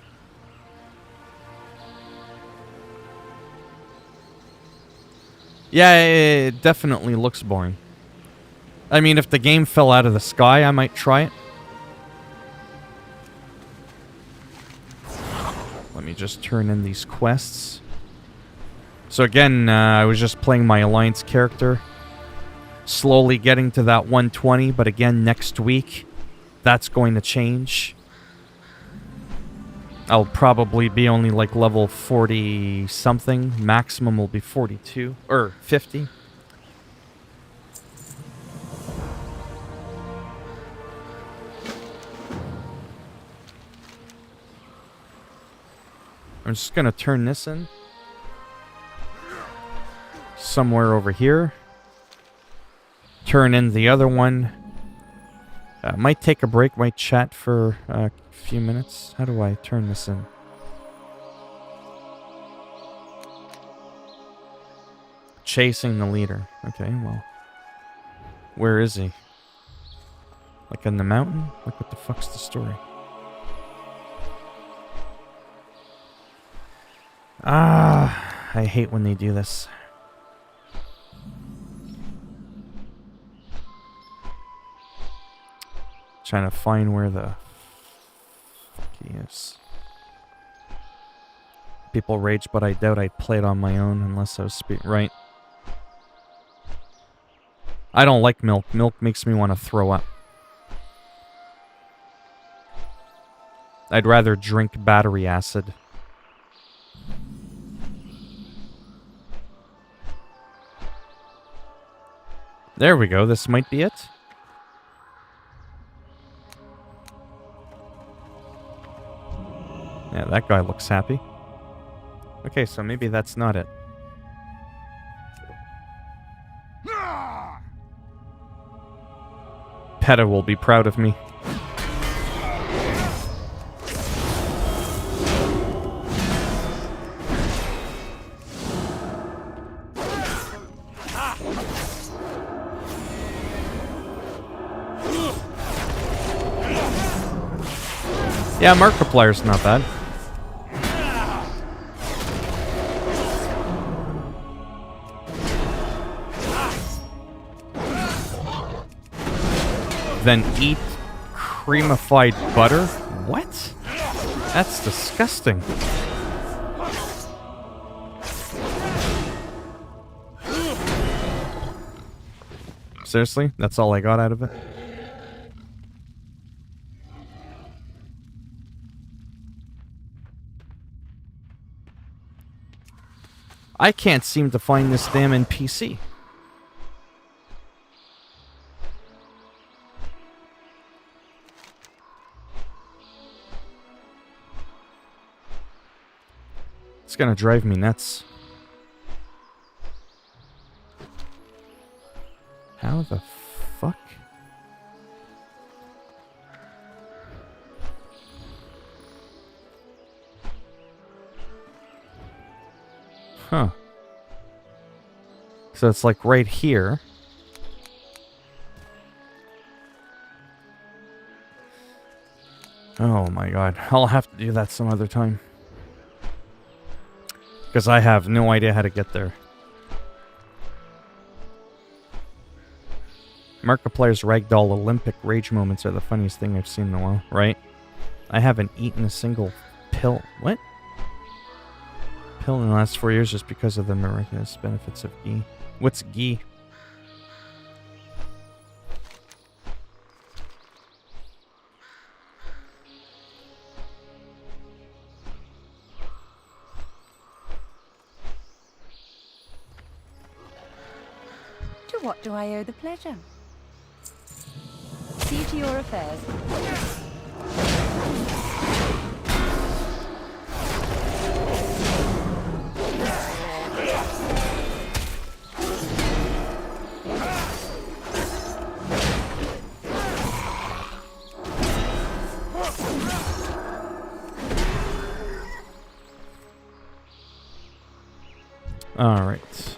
Yeah, it definitely looks boring. I mean, if the game fell out of the sky, I might try it. Let me just turn in these quests. So again, I was just playing my Alliance character. Slowly getting to that 120, but again, next week, that's going to change. I'll probably be only like level 40 something. Maximum will be 42 or 50. I'm just gonna turn this in somewhere over here. Turn in the other one. Might take a break, might chat for a few minutes. How do I turn this in? Chasing the leader. Okay, well. Where is he? Like in the mountain? Like what the fuck's the story? Ah, I hate when they do this. Trying to find where the fuck he is. People rage, but I doubt I'd play it on my own unless I was right. I don't like milk. Milk makes me want to throw up. I'd rather drink battery acid. There we go. This might be it. Yeah, that guy looks happy. Okay, so maybe that's not it. PETA will be proud of me. Yeah, Markiplier's not bad. Then eat creamified butter? What? That's disgusting. Seriously? That's all I got out of it? I can't seem to find this damn NPC. It's gonna drive me nuts. How the fuck? Huh. So it's like right here. Oh my god. I'll have to do that some other time. Because I have no idea how to get there. Markiplier's Ragdoll Olympic rage moments are the funniest thing I've seen in a while, right? I haven't eaten a single pill. What? Pill in the last 4 years just because of the miraculous benefits of ghee. What's ghee? To what do I owe the pleasure? See to your affairs. Alright.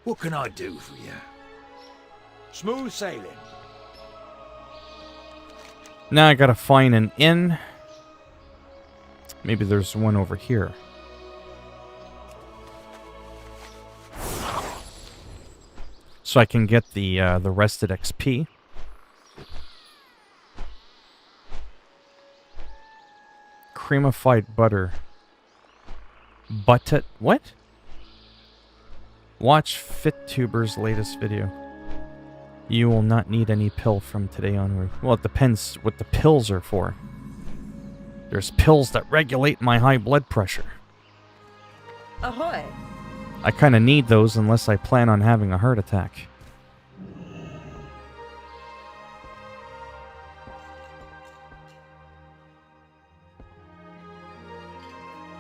What can I do for you? Smooth sailing. Now I gotta find an inn. Maybe there's one over here. So I can get the rested XP. Creamified butter. Buttet. What? Watch FitTuber's latest video. You will not need any pill from today onward. Well, it depends what the pills are for. There's pills that regulate my high blood pressure. Ahoy! I kind of need those unless I plan on having a heart attack.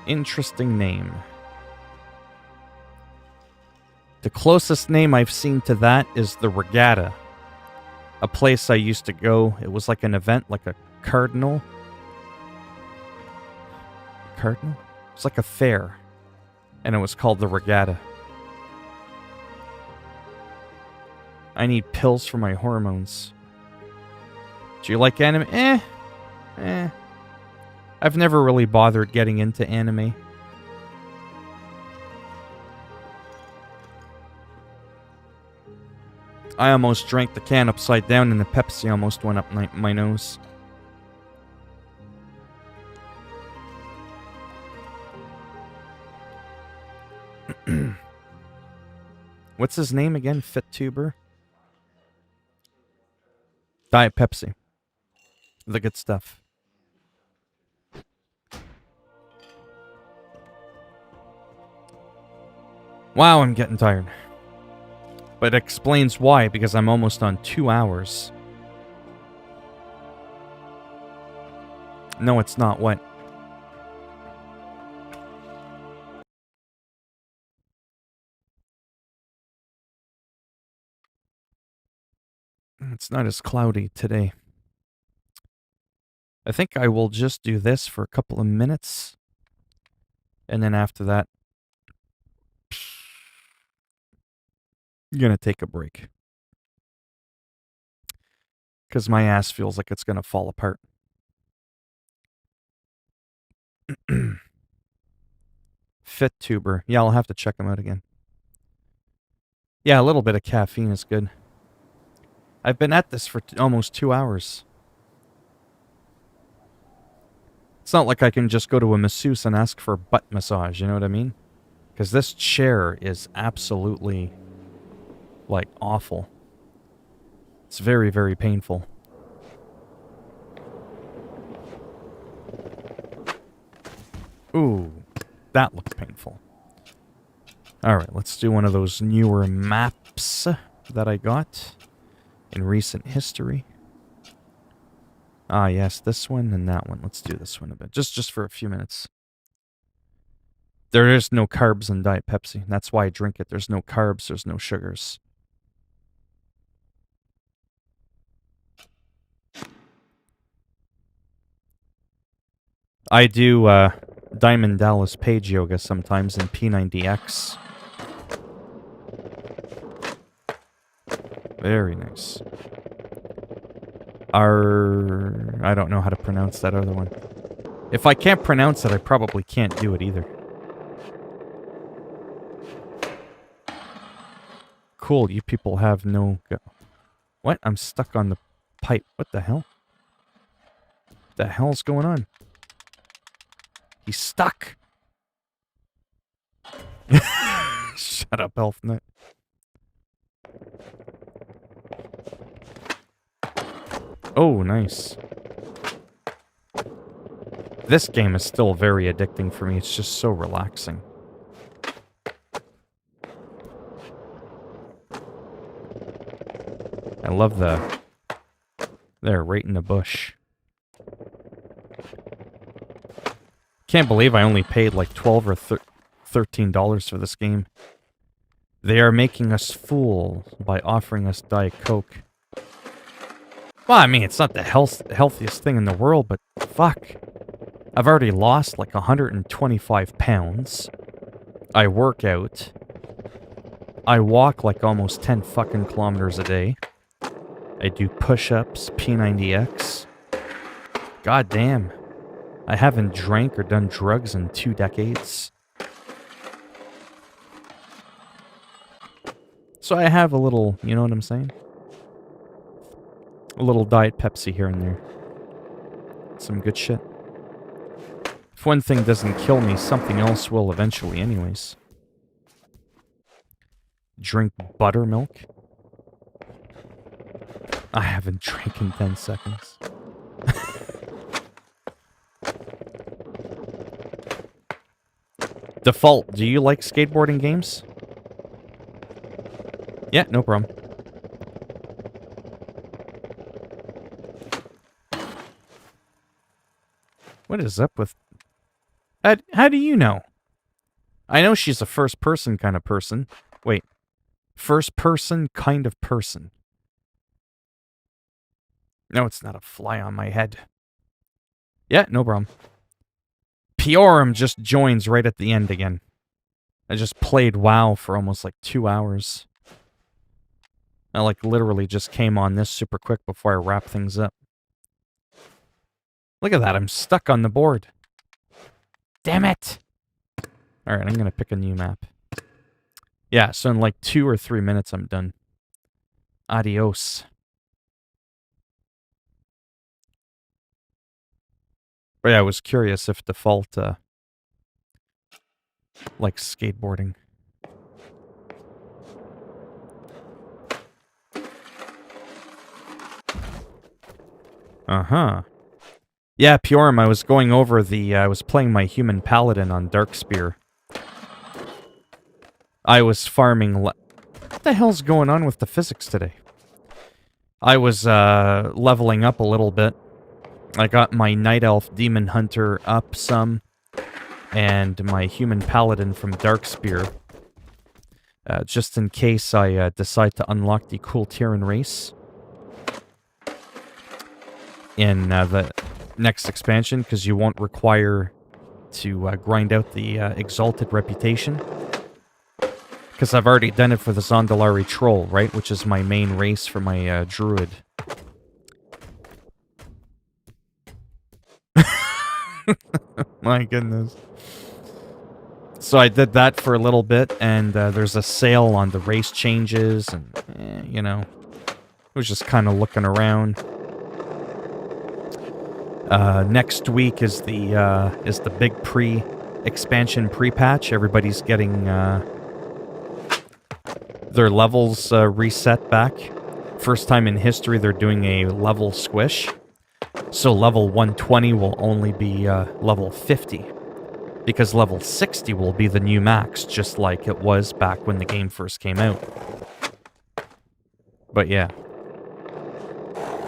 Interesting name. The closest name I've seen to that is the Regatta. A place I used to go. It was like an event, like a cardinal. Cardinal? It's like a fair. And it was called the Regatta. I need pills for my hormones. Do you like anime? Eh. I've never really bothered getting into anime. I almost drank the can upside down and the Pepsi almost went up my nose. What's his name again? FitTuber? Diet Pepsi. The good stuff. Wow, I'm getting tired. But it explains why, because I'm almost on 2 hours. No, it's not. What? It's not as cloudy today. I think I will just do this for a couple of minutes. And then after that, I'm gonna take a break. Because my ass feels like it's gonna fall apart. FitTuber. Yeah, I'll have to check him out again. Yeah, a little bit of caffeine is good. I've been at this for almost 2 hours. It's not like I can just go to a masseuse and ask for a butt massage, you know what I mean? Because this chair is absolutely, like, awful. It's very, very painful. Ooh, that looked painful. Alright, let's do one of those newer maps that I got in recent history. Ah, yes, this one and that one. Let's do this one a bit. Just for a few minutes. There is no carbs in Diet Pepsi. That's why I drink it. There's no carbs. There's no sugars. I do Diamond Dallas Page yoga sometimes in P90X. Very nice. I don't know how to pronounce that other one. If I can't pronounce it, I probably can't do it either. Cool, you people have no go. What? I'm stuck on the pipe. What the hell? What the hell's going on? He's stuck! Shut up, Elfnet. Oh, nice. This game is still very addicting for me. It's just so relaxing. I love the... There, right in the bush. Can't believe I only paid like $12 or $13 for this game. They are making us fool by offering us Diet Coke. Well, I mean, it's not the healthiest thing in the world, but fuck. I've already lost like 125 pounds. I work out. I walk like almost 10 fucking kilometers a day. I do push-ups, P90X. God damn. I haven't drank or done drugs in 2 decades. So I have a little, you know what I'm saying? A little Diet Pepsi here and there. Some good shit. If one thing doesn't kill me, something else will eventually anyways. Drink buttermilk? I haven't drank in 10 seconds. Default, do you like skateboarding games? Yeah, no problem. What is up with... How do you know? I know she's a first-person kind of person. Wait. First-person kind of person. No, it's not a fly on my head. Yeah, no problem. Piorum just joins right at the end again. I just played WoW for almost like 2 hours. I like literally just came on this super quick before I wrap things up. Look at that, I'm stuck on the board. Damn it! Alright, I'm gonna pick a new map. Yeah, so in like 2 or 3 minutes I'm done. Adios. But yeah, I was curious if default, like skateboarding. Uh-huh. Yeah, Piorum, I was going over the, I was playing my human paladin on Darkspear. I was farming what the hell's going on with the physics today? I was, leveling up a little bit. I got my Night Elf Demon Hunter up some, and my Human Paladin from Darkspear, just in case I decide to unlock the Cool Tyran race in the next expansion, because you won't require to grind out the Exalted Reputation. Because I've already done it for the Zondalari Troll, right? Which is my main race for my Druid. My goodness. So I did that for a little bit, and there's a sale on the race changes, and, you know, I was just kind of looking around. Next week is the big expansion pre-patch. Everybody's getting their levels reset back. First time in history they're doing a level squish. So level 120 will only be level 50. Because level 60 will be the new max, just like it was back when the game first came out. But yeah.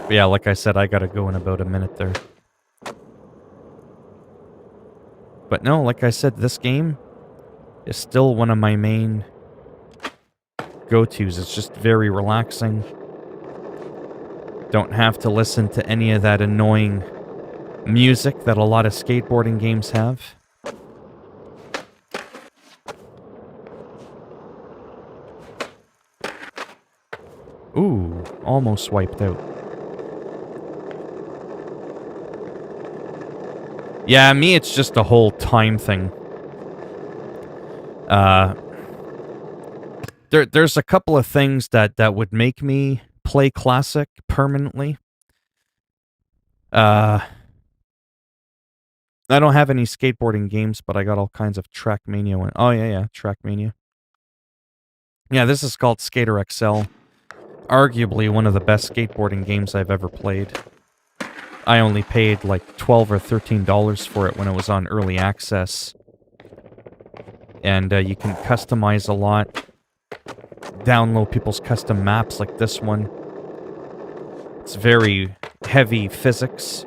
Like I said, I gotta go in about a minute there. But no, like I said, this game is still one of my main go-tos. It's just very relaxing. Don't have to listen to any of that annoying music that a lot of skateboarding games have. Ooh, almost wiped out. Yeah, me, it's just a whole time thing. There's a couple of things that would make me play Classic permanently. I don't have any skateboarding games, but I got all kinds of Trackmania. Oh, yeah, Trackmania. Yeah, this is called Skater XL. Arguably one of the best skateboarding games I've ever played. I only paid like $12 or $13 for it when it was on early access. And you can customize a lot. Download people's custom maps like this one. It's very heavy physics.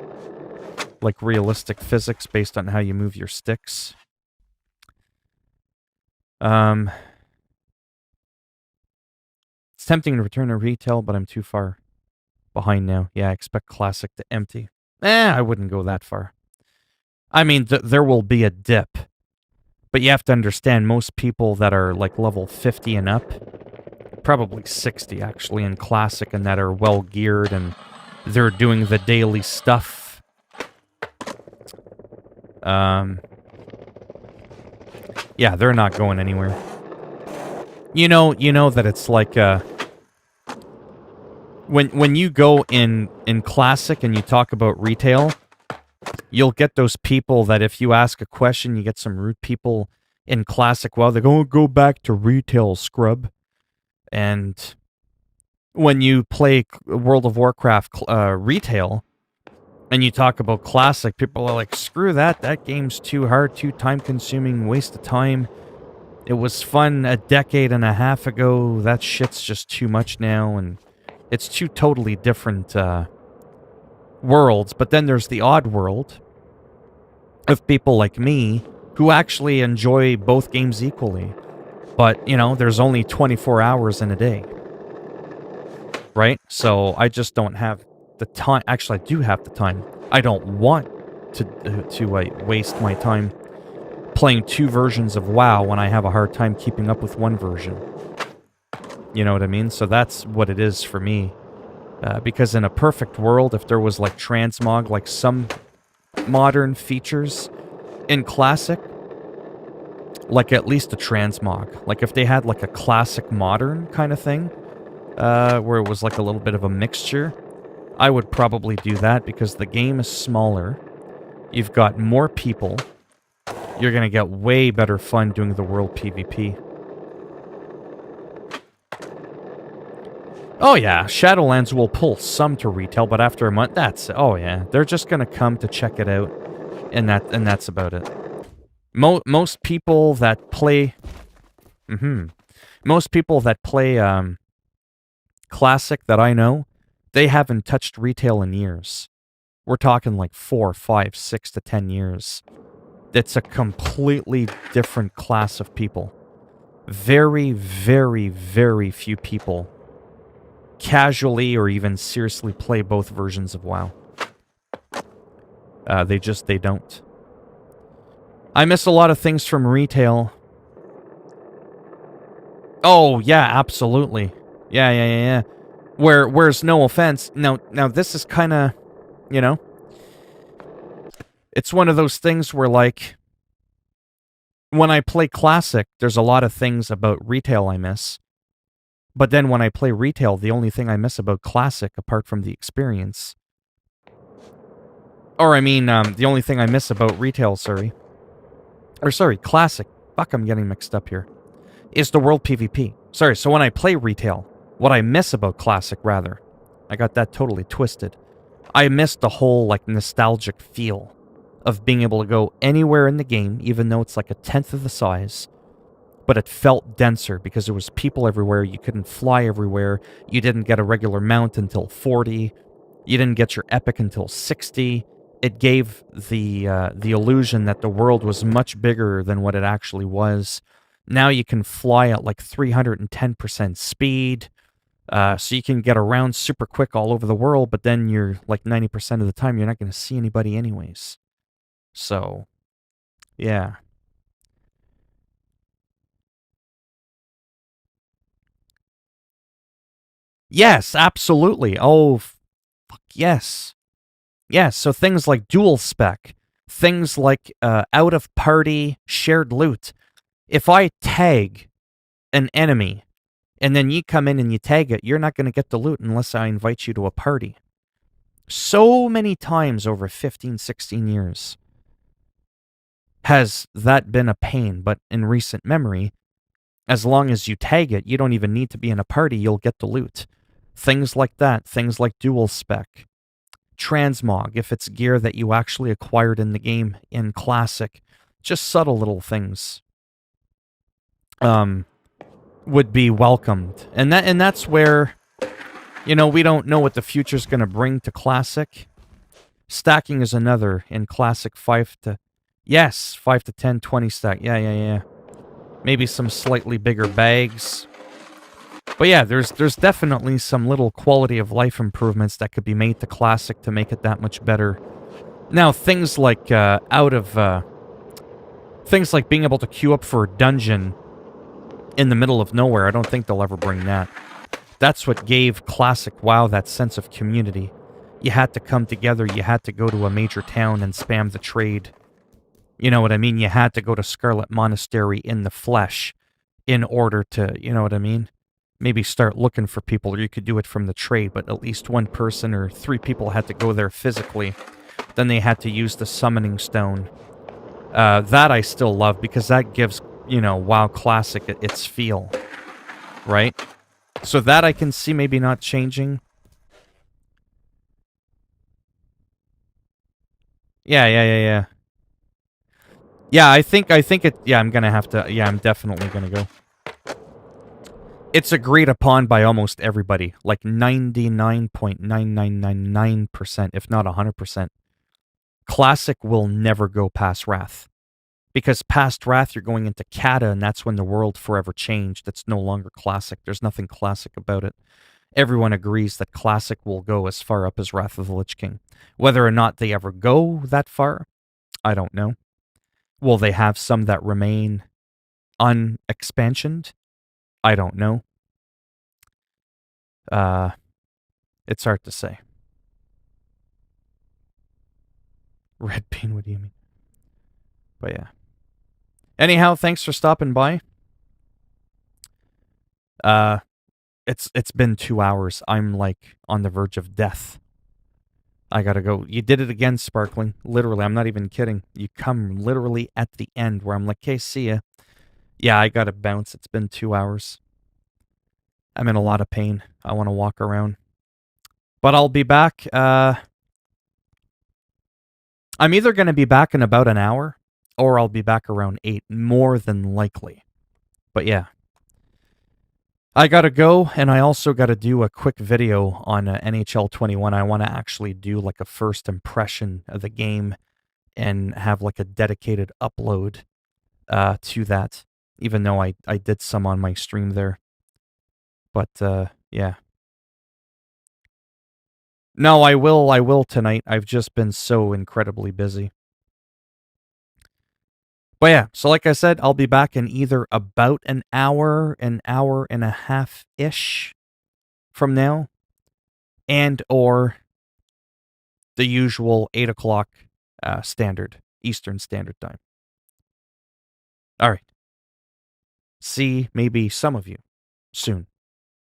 Like realistic physics based on how you move your sticks. It's tempting to return to retail, but I'm too far behind now. Yeah, I expect Classic to empty. I wouldn't go that far. I mean, there will be a dip. But you have to understand, most people that are like level 50 and up, probably 60 actually in Classic, and that are well geared and they're doing the daily stuff. Yeah, they're not going anywhere. You know that it's like when you go in Classic and you talk about retail, you'll get those people that if you ask a question, you get some rude people in Classic. Well, they go back to retail, scrub. And when you play World of Warcraft retail and you talk about Classic, people are like, screw that. That game's too hard, too time-consuming, waste of time. It was fun a decade and a half ago. That shit's just too much now, and it's two totally different worlds. But then there's the odd world of people like me who actually enjoy both games equally. But, there's only 24 hours in a day. Right? So I just don't have the time. Actually, I do have the time. I don't want to waste my time playing two versions of WoW when I have a hard time keeping up with one version. You know what I mean? So that's what it is for me. Because in a perfect world, if there was like transmog, like some modern features in Classic, like at least a transmog, like if they had like a Classic modern kind of thing, where it was like a little bit of a mixture, I would probably do that because the game is smaller. You've got more people. You're going to get way better fun doing the world PvP. Oh yeah, Shadowlands will pull some to retail, but after a month, oh yeah, they're just going to come to check it out, and that's about it. Most people that play... Most people that play Classic that I know, they haven't touched retail in years. We're talking like 4, 5, 6 to 10 years. It's a completely different class of people. Very, very, very few people casually or even seriously play both versions of WoW. They don't. I miss a lot of things from retail. Oh, yeah, absolutely. Yeah. Where's no offense. Now this is kind of, it's one of those things where, like, when I play Classic, there's a lot of things about retail I miss. But then when I play retail, the only thing I miss about Classic, apart from the experience... Or, I mean, the only thing I miss about retail, Classic. Fuck, I'm getting mixed up here. Is the world PvP. Sorry, so when I play retail, what I miss about Classic, rather, I got that totally twisted. I miss the whole, like, nostalgic feel of being able to go anywhere in the game, even though it's like a tenth of the size, but it felt denser because there was people everywhere. You couldn't fly everywhere. You didn't get a regular mount until 40. You didn't get your epic until 60. It gave the illusion that the world was much bigger than what it actually was. Now you can fly at like 310% speed, so you can get around super quick all over the world, but then you're like 90% of the time you're not going to see anybody anyways. So, yeah. Yes, absolutely. Oh, fuck yes. Yes, so things like dual spec, things like out-of-party shared loot. If I tag an enemy, and then you come in and you tag it, you're not going to get the loot unless I invite you to a party. So many times over 15, 16 years has that been a pain, but in recent memory, as long as you tag it, you don't even need to be in a party, you'll get the loot. Things like that, things like dual spec. Transmog, if it's gear that you actually acquired in the game in Classic. Just subtle little things would be welcomed. And that's where, we don't know what the future's going to bring to Classic. Stacking is another in Classic 5 to 10, 20 stack. Yeah. Maybe some slightly bigger bags. But yeah, there's definitely some little quality of life improvements that could be made to Classic to make it that much better. Now, things like things like being able to queue up for a dungeon in the middle of nowhere, I don't think they'll ever bring that. That's what gave Classic WoW that sense of community. You had to come together, you had to go to a major town and spam the trade. You know what I mean? You had to go to Scarlet Monastery in the flesh in order to, you know what I mean? Maybe start looking for people, or you could do it from the trade, but at least one person or 3 people had to go there physically. Then they had to use the summoning stone. That I still love, because that gives, you know, WoW Classic its feel, right? So that I can see maybe not changing. Yeah. Yeah, I think it, yeah, I'm gonna have to, yeah, I'm definitely gonna go. It's agreed upon by almost everybody, like 99.9999%, if not 100%. Classic will never go past Wrath. Because past Wrath, you're going into Kata, and that's when the world forever changed. It's no longer Classic. There's nothing Classic about it. Everyone agrees that Classic will go as far up as Wrath of the Lich King. Whether or not they ever go that far, I don't know. Will they have some that remain unexpansioned? I don't know. It's hard to say. Red bean, what do you mean? But yeah. Anyhow, thanks for stopping by. It's been 2 hours. I'm like on the verge of death. I gotta go. You did it again, Sparkling. Literally, I'm not even kidding. You come literally at the end where I'm like, hey, see ya. Yeah, I gotta bounce. It's been 2 hours. I'm in a lot of pain. I want to walk around. But I'll be back. I'm either going to be back in about an hour, or I'll be back around 8, more than likely. But yeah. I gotta go, and I also gotta do a quick video on NHL 21. I want to actually do like a first impression of the game and have like a dedicated upload to that, even though I did some on my stream there. But yeah. No, I will tonight. I've just been so incredibly busy. But yeah, so like I said, I'll be back in either about an hour and a half-ish from now, and or the usual 8 o'clock standard, Eastern Standard Time. All right. See maybe some of you soon.